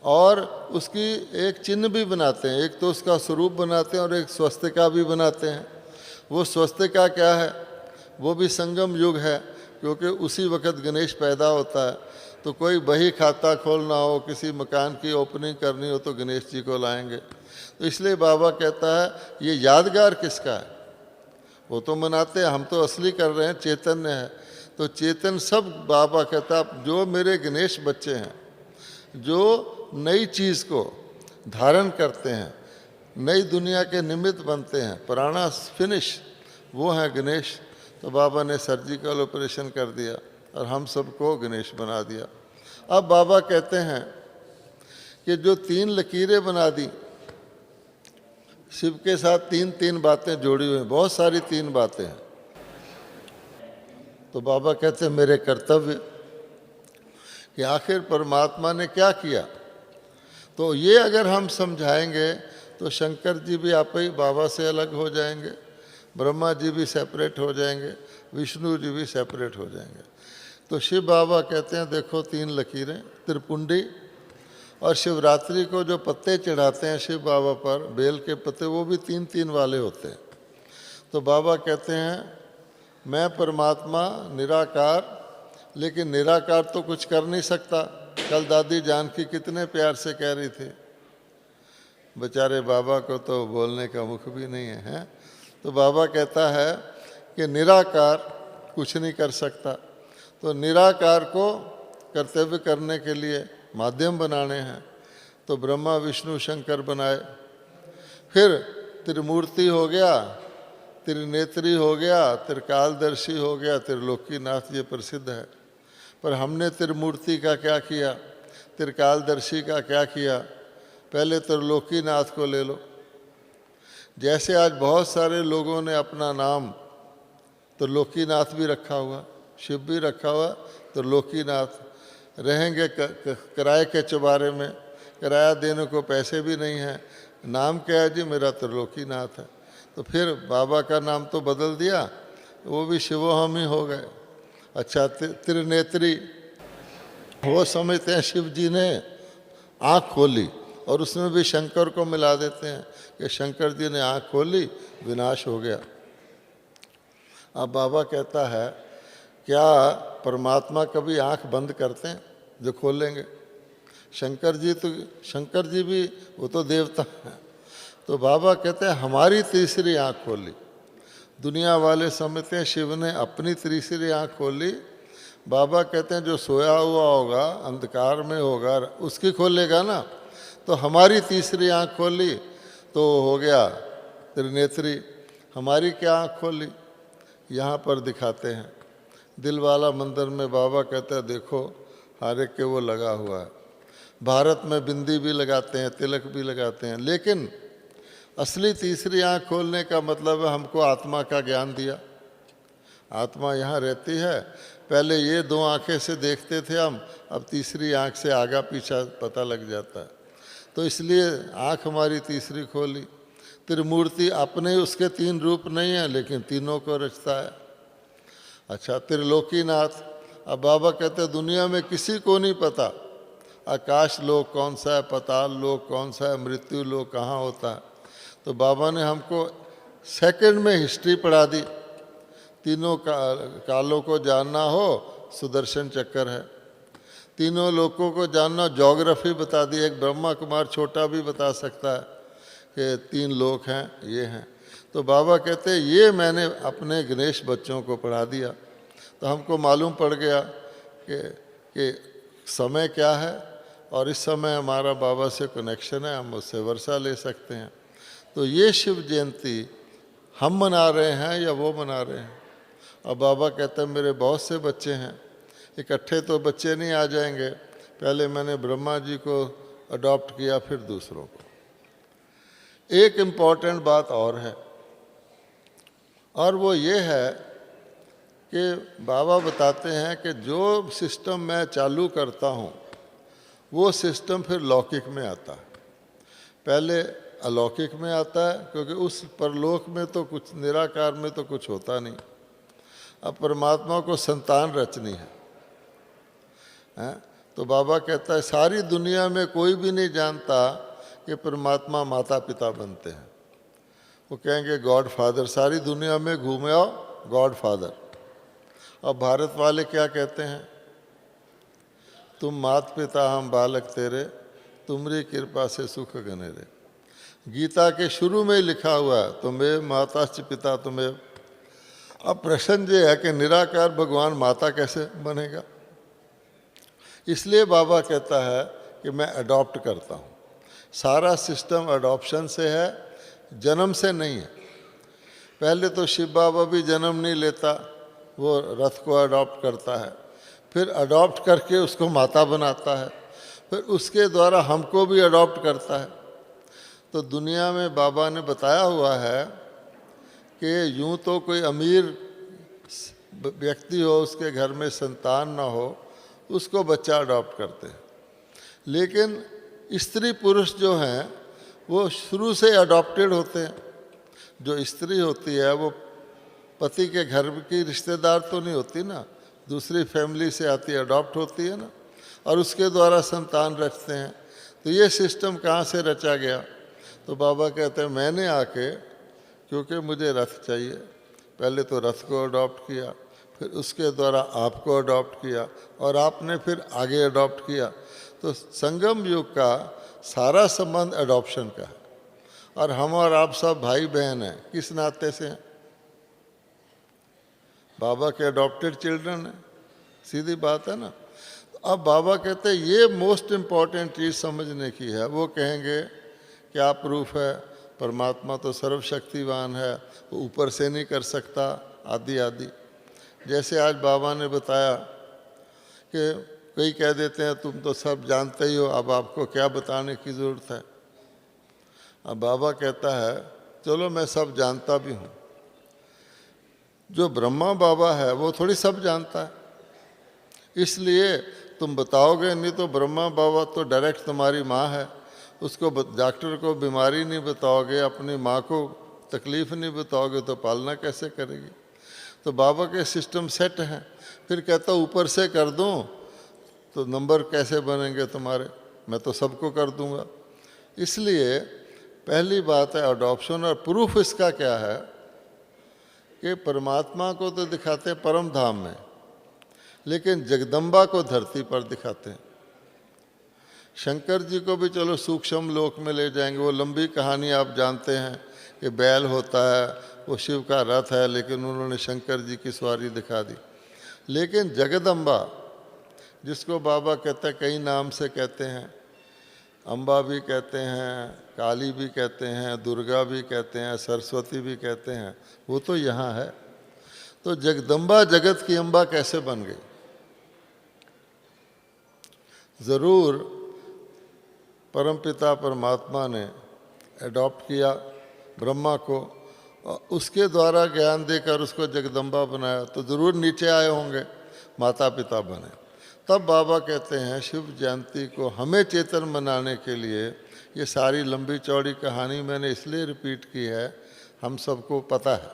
[SPEAKER 1] और उसकी एक चिन्ह भी बनाते हैं, एक तो उसका स्वरूप बनाते हैं और एक स्वस्तिका भी बनाते हैं। वो स्वस्तिका क्या है? वो भी संगम युग है, क्योंकि उसी वक़्त गणेश पैदा होता है। तो कोई बही खाता खोलना हो, किसी मकान की ओपनिंग करनी हो तो गणेश जी को लाएंगे। तो इसलिए बाबा कहता है ये यादगार किसका है? वो तो मनाते हैं, हम तो असली कर रहे हैं, चैतन्य है। तो चेतन सब बाबा कहता है जो मेरे गणेश बच्चे हैं, जो नई चीज़ को धारण करते हैं, नई दुनिया के निमित्त बनते हैं, पुराना फिनिश, वो हैं गणेश। तो बाबा ने सर्जिकल ऑपरेशन कर दिया और हम सबको गणेश बना दिया। अब बाबा कहते हैं कि जो 3 लकीरें बना दी शिव के साथ, 3 बातें जोड़ी हुई हैं, बहुत सारी 3 बातें हैं। तो बाबा कहते हैं मेरे कर्तव्य कि आखिर परमात्मा ने क्या किया? तो ये अगर हम समझाएंगे तो शंकर जी भी आप ही बाबा से अलग हो जाएंगे, ब्रह्मा जी भी सेपरेट हो जाएंगे, विष्णु जी भी सेपरेट हो जाएंगे। तो शिव बाबा कहते हैं देखो 3 लकीरें, त्रिपुंडी, और शिवरात्रि को जो पत्ते चढ़ाते हैं शिव बाबा पर, बेल के पत्ते, वो भी 3-3 वाले होते हैं। तो बाबा कहते हैं मैं परमात्मा निराकार, लेकिन निराकार तो कुछ कर नहीं सकता। कल दादी जानकी कितने प्यार से कह रही थी, बेचारे बाबा को तो बोलने का मुख भी नहीं है, हैं? तो बाबा कहता है कि निराकार कुछ नहीं कर सकता, तो निराकार को कर्तव्य करने के लिए माध्यम बनाने हैं। तो ब्रह्मा विष्णु शंकर बनाए, फिर त्रिमूर्ति हो गया, त्रिनेत्री हो गया, त्रिकालदर्शी हो गया, त्रिलोकीनाथ, ये प्रसिद्ध है। पर हमने त्रिमूर्ति का क्या किया, त्रिकालदर्शी का क्या किया? पहले त्रिलोकीनाथ को ले लो। जैसे आज बहुत सारे लोगों ने अपना नाम त्रिलोकीनाथ भी रखा हुआ, शिव भी रखा हुआ, त्रिलोकीनाथ, रहेंगे किराए के चुबारे में, किराया देने को पैसे भी नहीं हैं, नाम क्या है जी, मेरा त्रिलोकीनाथ है। तो फिर बाबा का नाम तो बदल दिया, वो भी शिवोहम ही हो गए। अच्छा, त्रिनेत्री, वो समझते हैं शिव जी ने आँख खोली, और उसमें भी शंकर को मिला देते हैं कि शंकर जी ने आँख खोली, विनाश हो गया। अब बाबा कहता है क्या परमात्मा कभी आँख बंद करते हैं जो खोलेंगे? शंकर जी भी वो तो देवता हैं। तो बाबा कहते हैं हमारी तीसरी आँख खोली। दुनिया वाले समझते हैं शिव ने अपनी तीसरी आँख खोली। बाबा कहते हैं जो सोया हुआ होगा, अंधकार में होगा, उसकी खोलेगा ना। तो हमारी तीसरी आँख खोली तो हो गया त्रिनेत्री। हमारी क्या आँख खोली? यहाँ पर दिखाते हैं दिलवाला मंदिर में। बाबा कहते हैं देखो हर एक के वो लगा हुआ है। भारत में बिंदी भी लगाते हैं, तिलक भी लगाते हैं, लेकिन असली तीसरी आँख खोलने का मतलब है हमको आत्मा का ज्ञान दिया। आत्मा यहाँ रहती है। पहले ये 2 आँखें से देखते थे हम, अब तीसरी आँख से आगा पीछा पता लग जाता है। तो इसलिए आँख हमारी तीसरी खोली। त्रिमूर्ति अपने उसके 3 रूप नहीं हैं, लेकिन तीनों को रचता है। अच्छा, त्रिलोकीनाथ। अब बाबा कहते हैं दुनिया में किसी को नहीं पता आकाश लोक कौन सा है, पाताल लोक कौन सा है, मृत्यु लोक कहाँ होता है। तो बाबा ने हमको सेकंड में हिस्ट्री पढ़ा दी। तीनों कालों को जानना हो सुदर्शन चक्कर है। तीनों लोकों को जानना ज्योग्राफी बता दी। एक ब्रह्मा कुमार छोटा भी बता सकता है कि 3 लोक हैं, ये हैं। तो बाबा कहते हैं ये मैंने अपने गणेश बच्चों को पढ़ा दिया, तो हमको मालूम पड़ गया कि समय क्या है, और इस समय हमारा बाबा से कनेक्शन है, हम उससे वर्षा ले सकते हैं। तो ये शिव जयंती हम मना रहे हैं या वो मना रहे हैं? अब बाबा कहते हैं मेरे बहुत से बच्चे हैं, इकट्ठे तो बच्चे नहीं आ जाएंगे। पहले मैंने ब्रह्मा जी को अडॉप्ट किया, फिर दूसरों को। एक इम्पॉर्टेंट बात और है, और वो ये है कि बाबा बताते हैं कि जो सिस्टम मैं चालू करता हूँ वो सिस्टम फिर लौकिक में आता है। पहले अलौकिक में आता है, क्योंकि उस परलोक में तो कुछ, निराकार में तो कुछ होता नहीं। अब परमात्मा को संतान रचनी है, हैं? तो बाबा कहता है सारी दुनिया में कोई भी नहीं जानता कि परमात्मा माता पिता बनते हैं। वो कहेंगे गॉड फादर, सारी दुनिया में घूमे आओ गॉड फादर। अब भारत वाले क्या कहते हैं? तुम मात पिता हम बालक तेरे, तुम्हारी कृपा से सुख गनेरे। गीता के शुरू में ही लिखा हुआ है तुम्हें माता च पिता तुम्हें। अब प्रश्न ये है कि निराकार भगवान माता कैसे बनेगा? इसलिए बाबा कहता है कि मैं अडॉप्ट करता हूँ। सारा सिस्टम अडॉप्शन से है, जन्म से नहीं है। पहले तो शिव बाबा भी जन्म नहीं लेता, वो रथ को अडॉप्ट करता है, फिर अडॉप्ट करके उसको माता बनाता है, फिर उसके द्वारा हमको भी अडॉप्ट करता है। तो दुनिया में बाबा ने बताया हुआ है कि यूं तो कोई अमीर व्यक्ति हो, उसके घर में संतान ना हो, उसको बच्चा अडॉप्ट करते हैं। लेकिन स्त्री पुरुष जो हैं वो शुरू से अडॉप्टेड होते हैं। जो स्त्री होती है वो पति के घर की रिश्तेदार तो नहीं होती ना, दूसरी फैमिली से आती है, अडॉप्ट होती है ना, और उसके द्वारा संतान रचते हैं। तो ये सिस्टम कहाँ से रचा गया? तो बाबा कहते हैं मैंने आके, क्योंकि मुझे रथ चाहिए, पहले तो रथ को अडॉप्ट किया, फिर उसके द्वारा आपको अडॉप्ट किया, और आपने फिर आगे अडॉप्ट किया। तो संगम युग का सारा संबंध अडॉप्शन का है। और हम और आप सब भाई बहन हैं, किस नाते से हैं? बाबा के अडॉप्टेड चिल्ड्रन हैं, सीधी बात है ना। अब बाबा कहते हैं ये मोस्ट इम्पॉर्टेंट चीज़ समझने की है। वो कहेंगे क्या प्रूफ है? परमात्मा तो सर्वशक्तिवान है, वो ऊपर से नहीं कर सकता, आदि आदि। जैसे आज बाबा ने बताया कि कई कह देते हैं तुम तो सब जानते ही हो, अब आपको क्या बताने की ज़रूरत है। अब बाबा कहता है चलो मैं सब जानता भी हूँ। जो ब्रह्मा बाबा है वो थोड़ी सब जानता है, इसलिए तुम बताओगे नहीं तो ब्रह्मा बाबा तो डायरेक्ट तुम्हारी माँ है, उसको डॉक्टर को बीमारी नहीं बताओगे, अपनी माँ को तकलीफ़ नहीं बताओगे तो पालना कैसे करेगी? तो बाबा के सिस्टम सेट हैं। फिर कहता ऊपर से कर दूँ तो नंबर कैसे बनेंगे तुम्हारे? मैं तो सबको कर दूँगा। इसलिए पहली बात है अडॉप्शन। और प्रूफ इसका क्या है कि परमात्मा को तो दिखाते हैं परम धाम में, लेकिन जगदम्बा को धरती पर दिखाते हैं। शंकर जी को भी चलो सूक्ष्म लोक में ले जाएंगे, वो लंबी कहानी आप जानते हैं कि बैल होता है, वो शिव का रथ है, लेकिन उन्होंने शंकर जी की सवारी दिखा दी। लेकिन जगदम्बा जिसको बाबा कहते हैं, कई नाम से कहते हैं, अम्बा भी कहते हैं, काली भी कहते हैं, दुर्गा भी कहते हैं, सरस्वती भी कहते हैं, वो तो यहाँ है। तो जगदम्बा जगत की अम्बा कैसे बन गई? ज़रूर परमपिता परमात्मा ने एडॉप्ट किया ब्रह्मा को, और उसके द्वारा ज्ञान देकर उसको जगदम्बा बनाया, तो ज़रूर नीचे आए होंगे, माता पिता बने। तब बाबा कहते हैं शिव जयंती को हमें चेतन बनाने के लिए ये सारी लंबी चौड़ी कहानी मैंने इसलिए रिपीट की है, हम सबको पता है,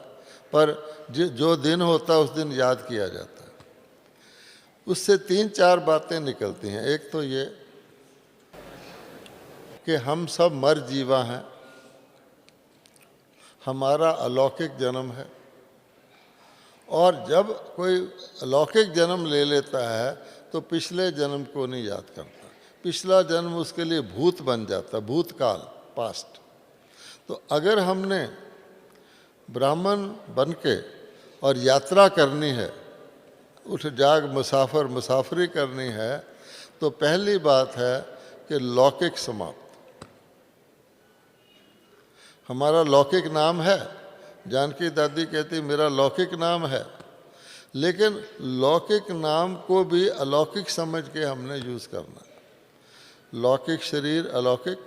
[SPEAKER 1] पर जो दिन होता है उस दिन याद किया जाता है। उससे 3-4 बातें निकलती हैं। एक तो ये कि हम सब मर जीवा हैं, हमारा अलौकिक जन्म है, और जब कोई अलौकिक जन्म ले लेता है तो पिछले जन्म को नहीं याद करता, पिछला जन्म उसके लिए भूत बन जाता, भूतकाल, पास्ट। तो अगर हमने ब्राह्मण बन के और यात्रा करनी है, उठ जाग मुसाफर मुसाफरी करनी है, तो पहली बात है कि लौकिक समाप्त। हमारा लौकिक नाम है, जानकी दादी कहती मेरा लौकिक नाम है, लेकिन लौकिक नाम को भी अलौकिक समझ के हमने यूज़ करना है। लौकिक शरीर अलौकिक।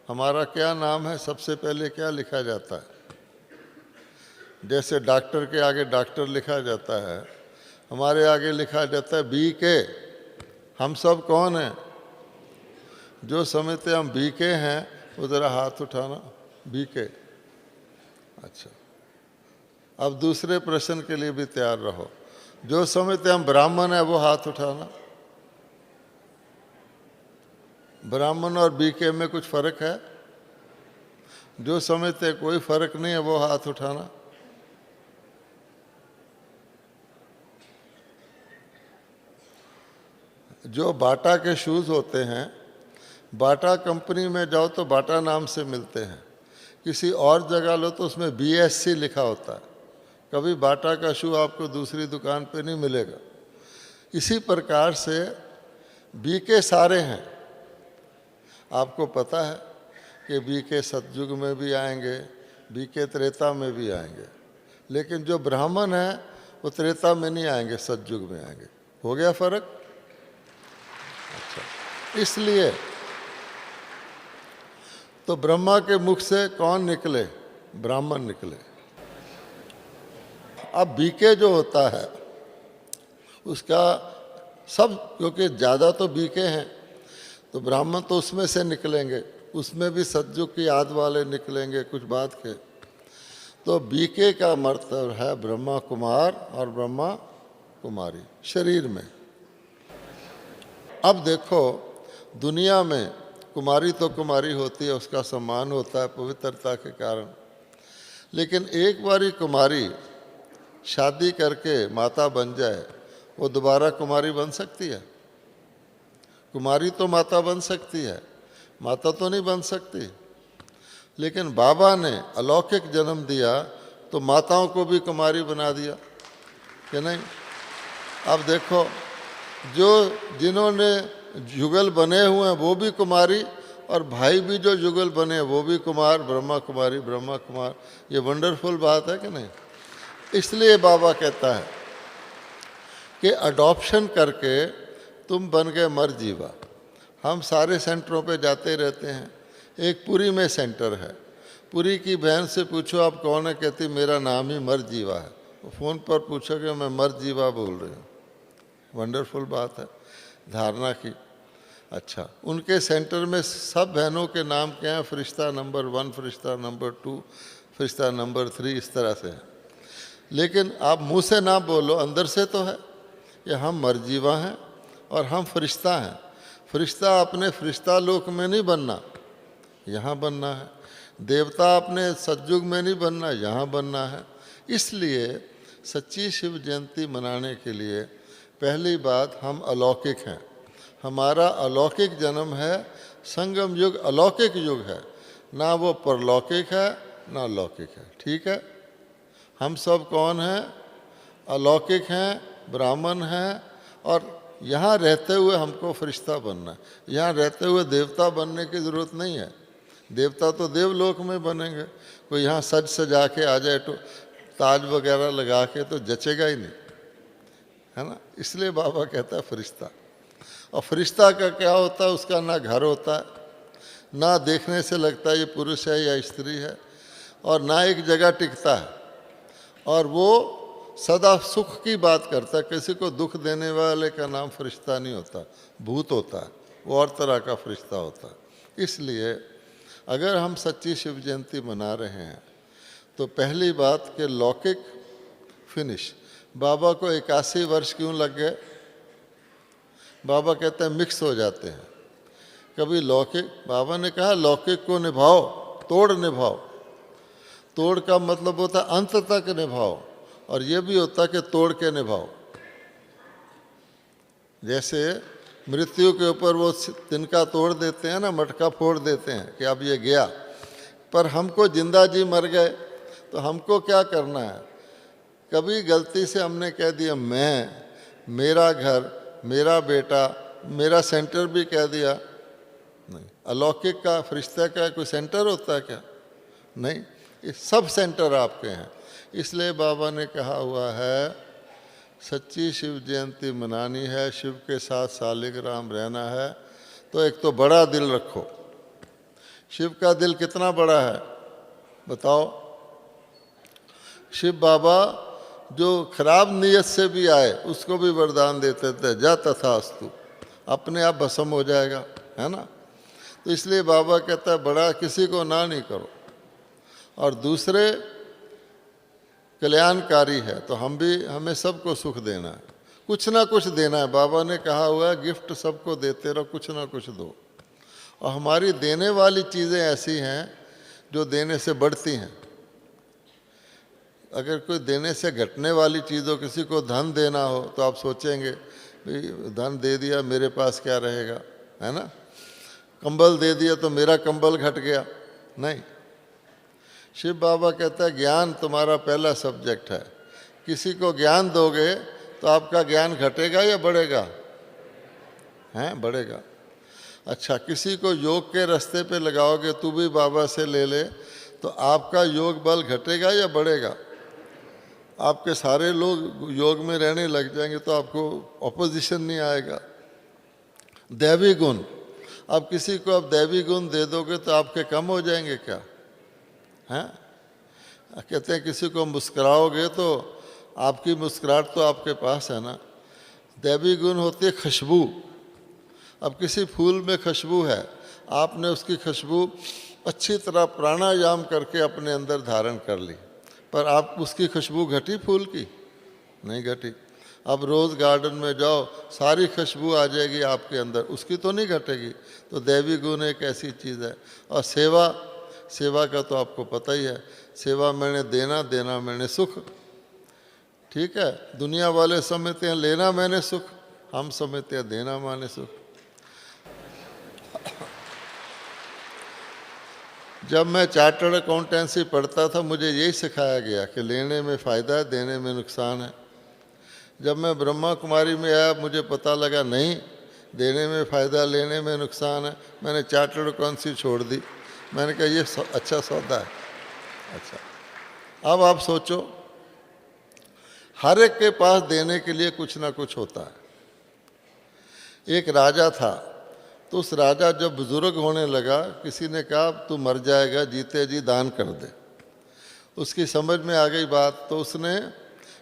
[SPEAKER 1] हमारा क्या नाम है? सबसे पहले क्या लिखा जाता है? जैसे डॉक्टर के आगे डॉक्टर लिखा जाता है, हमारे आगे लिखा जाता है BK। हम सब कौन हैं? जो समझते हम BK हैं वो ज़रा हाथ उठाना। BK। अच्छा, अब दूसरे प्रश्न के लिए भी तैयार रहो। जो समझते हम ब्राह्मण है वो हाथ उठाना। ब्राह्मण और BK में कुछ फर्क है? जो समझते कोई फर्क नहीं है वो हाथ उठाना। जो बाटा के शूज़ होते हैं, बाटा कंपनी में जाओ तो बाटा नाम से मिलते हैं, किसी और जगह लो तो उसमें BSC लिखा होता है। कभी बाटा का शू आपको दूसरी दुकान पे नहीं मिलेगा। इसी प्रकार से BK सारे हैं। आपको पता है कि BK सतयुग में भी आएंगे, BK त्रेता में भी आएंगे, लेकिन जो ब्राह्मण हैं वो त्रेता में नहीं आएंगे, सतयुग में आएंगे। हो गया फर्क? अच्छा, इसलिए तो ब्रह्मा के मुख से कौन निकले? ब्राह्मण निकले। अब BK जो होता है उसका सब, क्योंकि ज़्यादा तो BK हैं, तो ब्राह्मण तो उसमें से निकलेंगे, उसमें भी सतयुग की याद वाले निकलेंगे कुछ बात के। तो बीके का मतलब है ब्रह्मा कुमार और ब्रह्मा कुमारी शरीर में। अब देखो दुनिया में कुमारी तो कुमारी होती है, उसका सम्मान होता है पवित्रता के कारण, लेकिन एक बारी कुमारी शादी करके माता बन जाए, वो दोबारा कुमारी बन सकती है? कुमारी तो माता बन सकती है, माता तो नहीं बन सकती। लेकिन बाबा ने अलौकिक जन्म दिया तो माताओं को भी कुमारी बना दिया कि नहीं? अब देखो जो जिन्होंने जुगल बने हुए हैं वो भी कुमारी, और भाई भी जो जुगल बने हैं वो भी कुमार, ब्रह्मा कुमारी ब्रह्मा कुमार। ये वंडरफुल बात है कि नहीं? इसलिए बाबा कहता है कि अडॉप्शन करके तुम बन गए मर जीवा। हम सारे सेंटरों पे जाते रहते हैं, एक पुरी में सेंटर है, पुरी की बहन से पूछो आप कौन है, कहती मेरा नाम ही मर जीवा है। फ़ोन पर पूछोगे मैं मर जीवा बोल रही हूँ। वंडरफुल बात है धारणा की। अच्छा, उनके सेंटर में सब बहनों के नाम क्या हैं? फरिश्ता नंबर 1, फरिश्ता नंबर 2, फरिश्ता नंबर 3, इस तरह से है। लेकिन आप मुंह से ना बोलो, अंदर से तो है कि हम मरजीवा हैं और हम फरिश्ता हैं। फरिश्ता अपने फरिश्ता लोक में नहीं बनना, यहाँ बनना है। देवता अपने सतयुग में नहीं बनना, यहाँ बनना है। इसलिए सच्ची शिव जयंती मनाने के लिए पहली बात हम अलौकिक हैं। हमारा अलौकिक जन्म है, संगम युग अलौकिक युग है, ना वो परलौकिक है ना लौकिक है। ठीक है? हम सब कौन हैं? अलौकिक हैं, ब्राह्मण हैं, और यहाँ रहते हुए हमको फरिश्ता बनना है। यहाँ रहते हुए देवता बनने की ज़रूरत नहीं है। देवता तो देवलोक में बनेंगे। कोई यहाँ सज सजा के आ जाए तो ताज वगैरह लगा के तो जचेगा ही नहीं, है ना? इसलिए बाबा कहता है फरिश्ता। और फरिश्ता का क्या होता है? उसका ना घर होता है, ना देखने से लगता है ये पुरुष है या स्त्री है, और ना एक जगह टिकता है, और वो सदा सुख की बात करता है। किसी को दुख देने वाले का नाम फरिश्ता नहीं होता, भूत होता है, वो और तरह का फरिश्ता होता है। इसलिए अगर हम सच्ची शिव जयंती मना रहे हैं तो पहली बात कि लौकिक फिनिश। बाबा को 81 वर्ष क्यों लग गए? बाबा कहते हैं मिक्स हो जाते हैं कभी लौकिक। बाबा ने कहा लौकिक को निभाओ, तोड़ निभाओ। तोड़ का मतलब होता है अंत तक निभाओ, और ये भी होता है कि तोड़ के निभाओ। जैसे मृत्यु के ऊपर वो तिनका तोड़ देते हैं ना, मटका फोड़ देते हैं कि अब ये गया। पर हमको जिंदा जी मर गए तो हमको क्या करना है? कभी गलती से हमने कह दिया मैं, मेरा घर, मेरा बेटा, मेरा सेंटर भी कह दिया, नहीं। अलौकिक का, फरिश्ते का कोई सेंटर होता है क्या? नहीं, ये सब सेंटर आपके हैं। इसलिए बाबा ने कहा हुआ है सच्ची शिव जयंती मनानी है, शिव के साथ सालिग्राम रहना है, तो एक तो बड़ा दिल रखो। शिव का दिल कितना बड़ा है बताओ? शिव बाबा जो खराब नीयत से भी आए उसको भी वरदान देते थे, जा तथास्तु, अपने आप भस्म हो जाएगा, है ना? तो इसलिए बाबा कहता है बड़ा किसी को ना नहीं करो। और दूसरे कल्याणकारी है, तो हमें सबको सुख देना है, कुछ ना कुछ देना है। बाबा ने कहा हुआ है गिफ्ट सबको देते रहो, कुछ ना कुछ दो। और हमारी देने वाली चीज़ें ऐसी हैं जो देने से बढ़ती हैं। अगर कोई देने से घटने वाली चीज़ हो, किसी को धन देना हो, तो आप सोचेंगे भाई धन दे दिया मेरे पास क्या रहेगा, है ना? कंबल दे दिया तो मेरा कंबल घट गया, नहीं। शिव बाबा कहता है ज्ञान तुम्हारा पहला सब्जेक्ट है। किसी को ज्ञान दोगे तो आपका ज्ञान घटेगा या बढ़ेगा? हैं, बढ़ेगा। अच्छा, किसी को योग के रास्ते पे लगाओगे, तू भी बाबा से ले ले, तो आपका योग बल घटेगा या बढ़ेगा? आपके सारे लोग योग में रहने लग जाएंगे तो आपको ऑपोजिशन नहीं आएगा। दैवी गुण, अब किसी को आप दैवी गुण दे दोगे तो आपके कम हो जाएंगे क्या? हैं? कहते हैं किसी को मुस्कुराओगे तो आपकी मुस्कुराहट तो आपके पास है ना। दैवी गुण होती है खुशबू। अब किसी फूल में खुशबू है, आपने उसकी खुशबू अच्छी तरह प्राणायाम करके अपने अंदर धारण कर ली, पर आप उसकी खुशबू घटी फूल की? नहीं घटी। अब रोज़ गार्डन में जाओ, सारी खुशबू आ जाएगी आपके अंदर, उसकी तो नहीं घटेगी। तो दैवी गुण एक ऐसी चीज़ है। और सेवा, सेवा का तो आपको पता ही है, सेवा मैंने देना, देना मैंने सुख। ठीक है, दुनिया वाले समझते हैं लेना मैंने सुख, हम समझते हैं देना माने सुख। जब मैं चार्टर्ड अकाउंटेंसी पढ़ता था, मुझे यही सिखाया गया कि लेने में फ़ायदा है, देने में नुकसान है। जब मैं ब्रह्मा कुमारी में आया, मुझे पता लगा नहीं, देने में फ़ायदा, लेने में नुकसान है। मैंने चार्टर्ड अकाउंटेंसी छोड़ दी। मैंने कहा ये अच्छा सौदा है। अच्छा, अब आप सोचो, हर एक के पास देने के लिए कुछ ना कुछ होता है। एक राजा था, तो उस राजा जब बुजुर्ग होने लगा, किसी ने कहा तू मर जाएगा, जीते जी दान कर दे। उसकी समझ में आ गई बात, तो उसने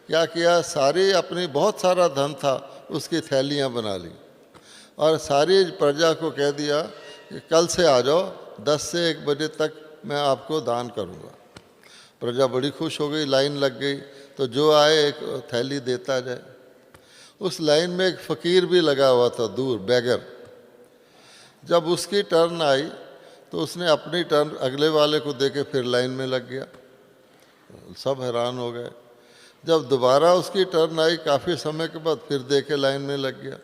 [SPEAKER 1] क्या किया, सारी अपनी बहुत सारा धन था उसकी थैलियाँ बना ली और सारी प्रजा को कह दिया कि कल से आ जाओ, 10 से 1 बजे तक मैं आपको दान करूँगा। प्रजा बड़ी खुश हो गई, लाइन लग गई, तो जो आए एक थैली देता जाए। उस लाइन में एक फ़कीर भी लगा हुआ था दूर, बैगर। जब उसकी टर्न आई तो उसने अपनी टर्न अगले वाले को देके फिर लाइन में लग गया। सब हैरान हो गए। जब दोबारा उसकी टर्न आई काफ़ी समय के बाद, फिर देखे लाइन में लग गया।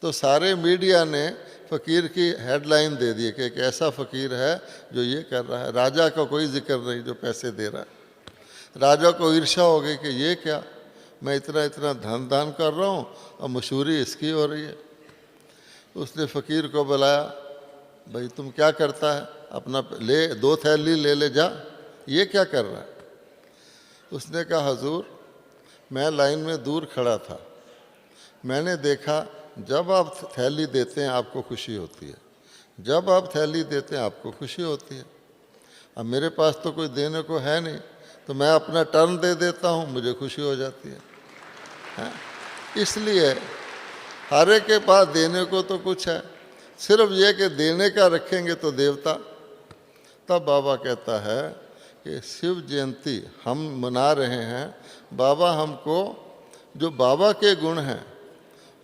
[SPEAKER 1] तो सारे मीडिया ने फ़कीर की हेडलाइन दे दी कि एक ऐसा फ़कीर है जो ये कर रहा है। राजा का कोई जिक्र नहीं जो पैसे दे रहा है। राजा को ईर्ष्या हो गई कि ये क्या, मैं इतना इतना धन दान कर रहा हूँ और मशहूरी इसकी हो रही है। उसने फ़कीर को बुलाया, भाई तुम क्या करता है, अपना ले 2 थैली ले जा, ये क्या कर रहा है? उसने कहा हजूर, मैं लाइन में दूर खड़ा था, मैंने देखा जब आप थैली देते हैं आपको खुशी होती है, जब आप थैली देते हैं आपको खुशी होती है। अब मेरे पास तो कोई देने को है नहीं, तो मैं अपना टर्न दे देता हूँ, मुझे खुशी हो जाती है। इसलिए हर एक के पास देने को तो कुछ है, सिर्फ ये कि देने का रखेंगे तो देवता। तब बाबा कहता है कि शिव जयंती हम मना रहे हैं, बाबा हमको जो बाबा के गुण हैं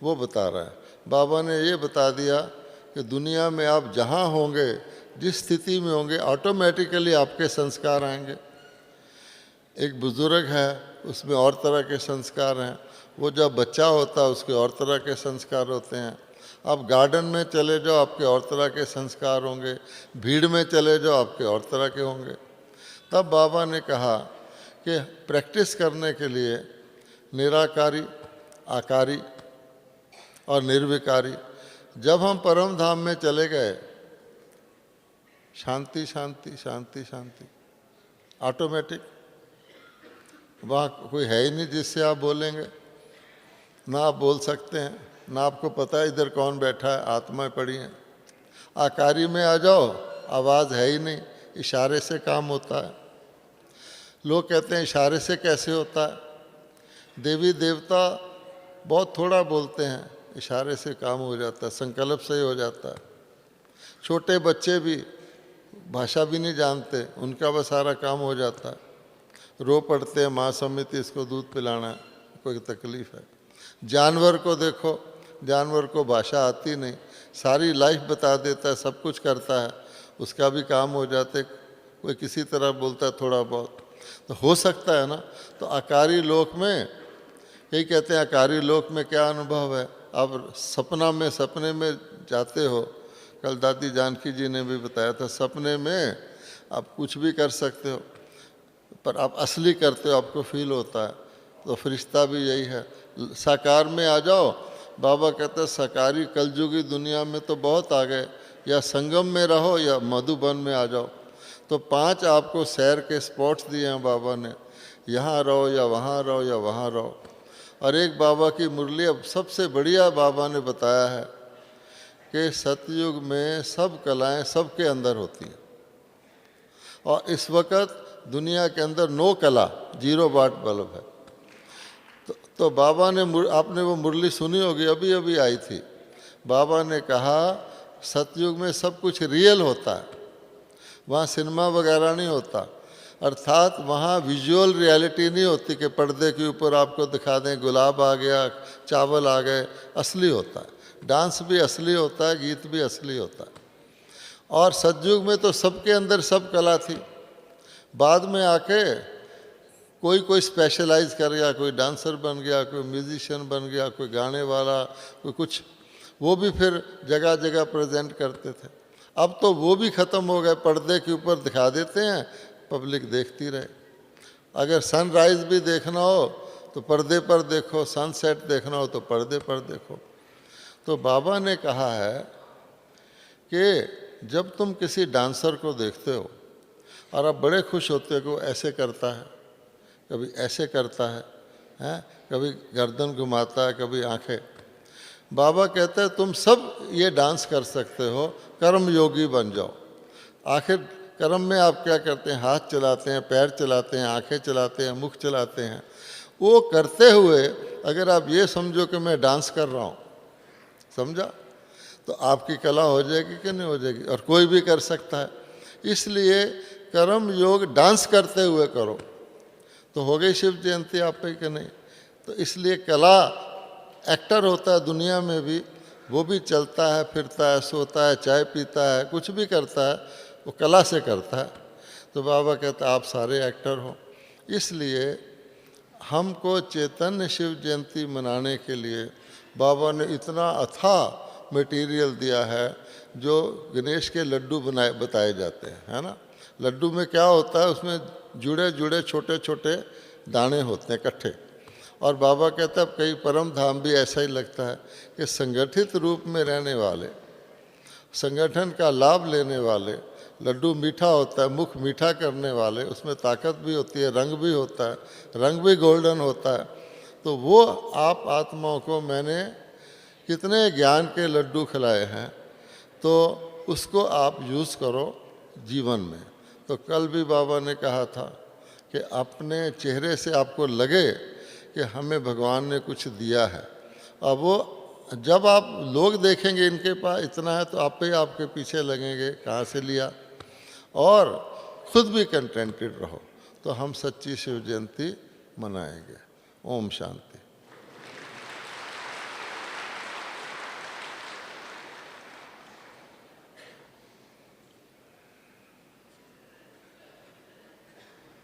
[SPEAKER 1] वो बता रहा है। बाबा ने ये बता दिया कि दुनिया में आप जहाँ होंगे, जिस स्थिति में होंगे, ऑटोमेटिकली आपके संस्कार आएंगे। एक बुज़ुर्ग है, उसमें और तरह के संस्कार हैं। वो जब बच्चा होता है उसके और तरह के संस्कार होते हैं। आप गार्डन में चले जाओ, आपके और तरह के संस्कार होंगे। भीड़ में चले जाओ, आपके और तरह के होंगे। तब बाबा ने कहा कि प्रैक्टिस करने के लिए निराकारी, आकारी और निर्विकारी, जब हम परम धाम में चले गए, शांति शांति शांति शांति, ऑटोमेटिक। वहाँ कोई है ही नहीं जिससे आप बोलेंगे, ना आप बोल सकते हैं, ना आपको पता है इधर कौन बैठा है, आत्माएं पड़ी हैं। आकारी में आ जाओ, आवाज़ है ही नहीं, इशारे से काम होता है। लोग कहते हैं इशारे से कैसे होता है? देवी देवता बहुत थोड़ा बोलते हैं, इशारे से काम हो जाता है, संकल्प से ही हो जाता है। छोटे बच्चे भी भाषा भी नहीं जानते, उनका बस सारा काम हो जाता है। रो पड़ते हैं, माँ समिति इसको दूध पिलाना है, कोई तकलीफ़ है। जानवर को देखो, जानवर को भाषा आती नहीं, सारी लाइफ बता देता है, सब कुछ करता है, उसका भी काम हो जाते, कोई किसी तरह बोलता है थोड़ा बहुत, तो हो सकता है ना। तो आकारी लोक में यही कहते हैं, आकारी लोक में क्या अनुभव है? अब सपने में जाते हो, कल दादी जानकी जी ने भी बताया था, सपने में आप कुछ भी कर सकते हो, पर आप असली करते हो, आपको फील होता है। तो फरिश्ता भी यही है। साकार में आ जाओ, बाबा कहते हैं साकारी कलयुगी दुनिया में तो बहुत आ गए, या संगम में रहो या मधुबन में आ जाओ। तो 5 आपको सैर के स्पॉट्स दिए हैं बाबा ने, यहाँ रहो या वहाँ रहो या वहाँ रहो। और एक बाबा की मुरली अब सबसे बढ़िया बाबा ने बताया है कि सतयुग में सब कलाएं सबके अंदर होती हैं, और इस वक्त दुनिया के अंदर 9 कला, 0 वाट बल्ब है। तो बाबा ने, आपने वो मुरली सुनी होगी, अभी अभी आई थी। बाबा ने कहा सतयुग में सब कुछ रियल होता है, वहाँ सिनेमा वगैरह नहीं होता, अर्थात वहाँ विजुअल रियलिटी नहीं होती कि पर्दे के ऊपर आपको दिखा दें गुलाब आ गया, चावल आ गए। असली होता है, डांस भी असली होता है, गीत भी असली होता है। और सतयुग में तो सबके अंदर सब कला थी। बाद में आके कोई स्पेशलाइज कर गया, कोई डांसर बन गया, कोई म्यूजिशियन बन गया, कोई गाने वाला, कोई कुछ, वो भी फिर जगह जगह प्रेजेंट करते थे। अब तो वो भी ख़त्म हो गए, पर्दे के ऊपर दिखा देते हैं, पब्लिक देखती रहे। अगर सनराइज़ भी देखना हो तो पर्दे पर देखो, सनसेट देखना हो तो पर्दे पर देखो। तो बाबा ने कहा है कि जब तुम किसी डांसर को देखते हो और आप बड़े खुश होते हो कि वो ऐसे करता है, कभी ऐसे करता है, हैं, कभी गर्दन घुमाता है, कभी आंखें। बाबा कहते हैं तुम सब ये डांस कर सकते हो, कर्म योगी बन जाओ। आखिर कर्म में आप क्या करते हैं? हाथ चलाते हैं, पैर चलाते हैं, आंखें चलाते हैं, मुख चलाते हैं। वो करते हुए अगर आप ये समझो कि मैं डांस कर रहा हूँ, समझा, तो आपकी कला हो जाएगी कि नहीं हो जाएगी? और कोई भी कर सकता है। इसलिए कर्म योग डांस करते हुए करो तो हो गई शिव जयंती आप पे कि नहीं? तो इसलिए कला, एक्टर होता है दुनिया में भी, वो भी चलता है, फिरता है, सोता है, चाय पीता है, कुछ भी करता है, वो कला से करता है। तो बाबा कहता है आप सारे एक्टर हो। इसलिए हमको चैतन्य शिव जयंती मनाने के लिए बाबा ने इतना अथाह मटेरियल दिया है। जो गणेश के लड्डू बताए जाते हैं, है ना, लड्डू में क्या होता है, उसमें जुड़े जुड़े छोटे छोटे दाने होते हैं इकट्ठे। और बाबा कहता है कई परम धाम भी ऐसा ही लगता है कि संगठित रूप में रहने वाले, संगठन का लाभ लेने वाले, लड्डू मीठा होता है, मुख मीठा करने वाले, उसमें ताकत भी होती है, रंग भी होता है, रंग भी गोल्डन होता है। तो वो आप आत्माओं को मैंने कितने ज्ञान के लड्डू खिलाए हैं, तो उसको आप यूज़ करो जीवन में। तो कल भी बाबा ने कहा था कि अपने चेहरे से आपको लगे कि हमें भगवान ने कुछ दिया है। अब वो जब आप लोग देखेंगे इनके पास इतना है तो आप ही आपके पीछे लगेंगे कहाँ से लिया, और खुद भी कंटेंटेड रहो तो हम सच्ची शिव जयंती मनाएंगे। ओम शांति।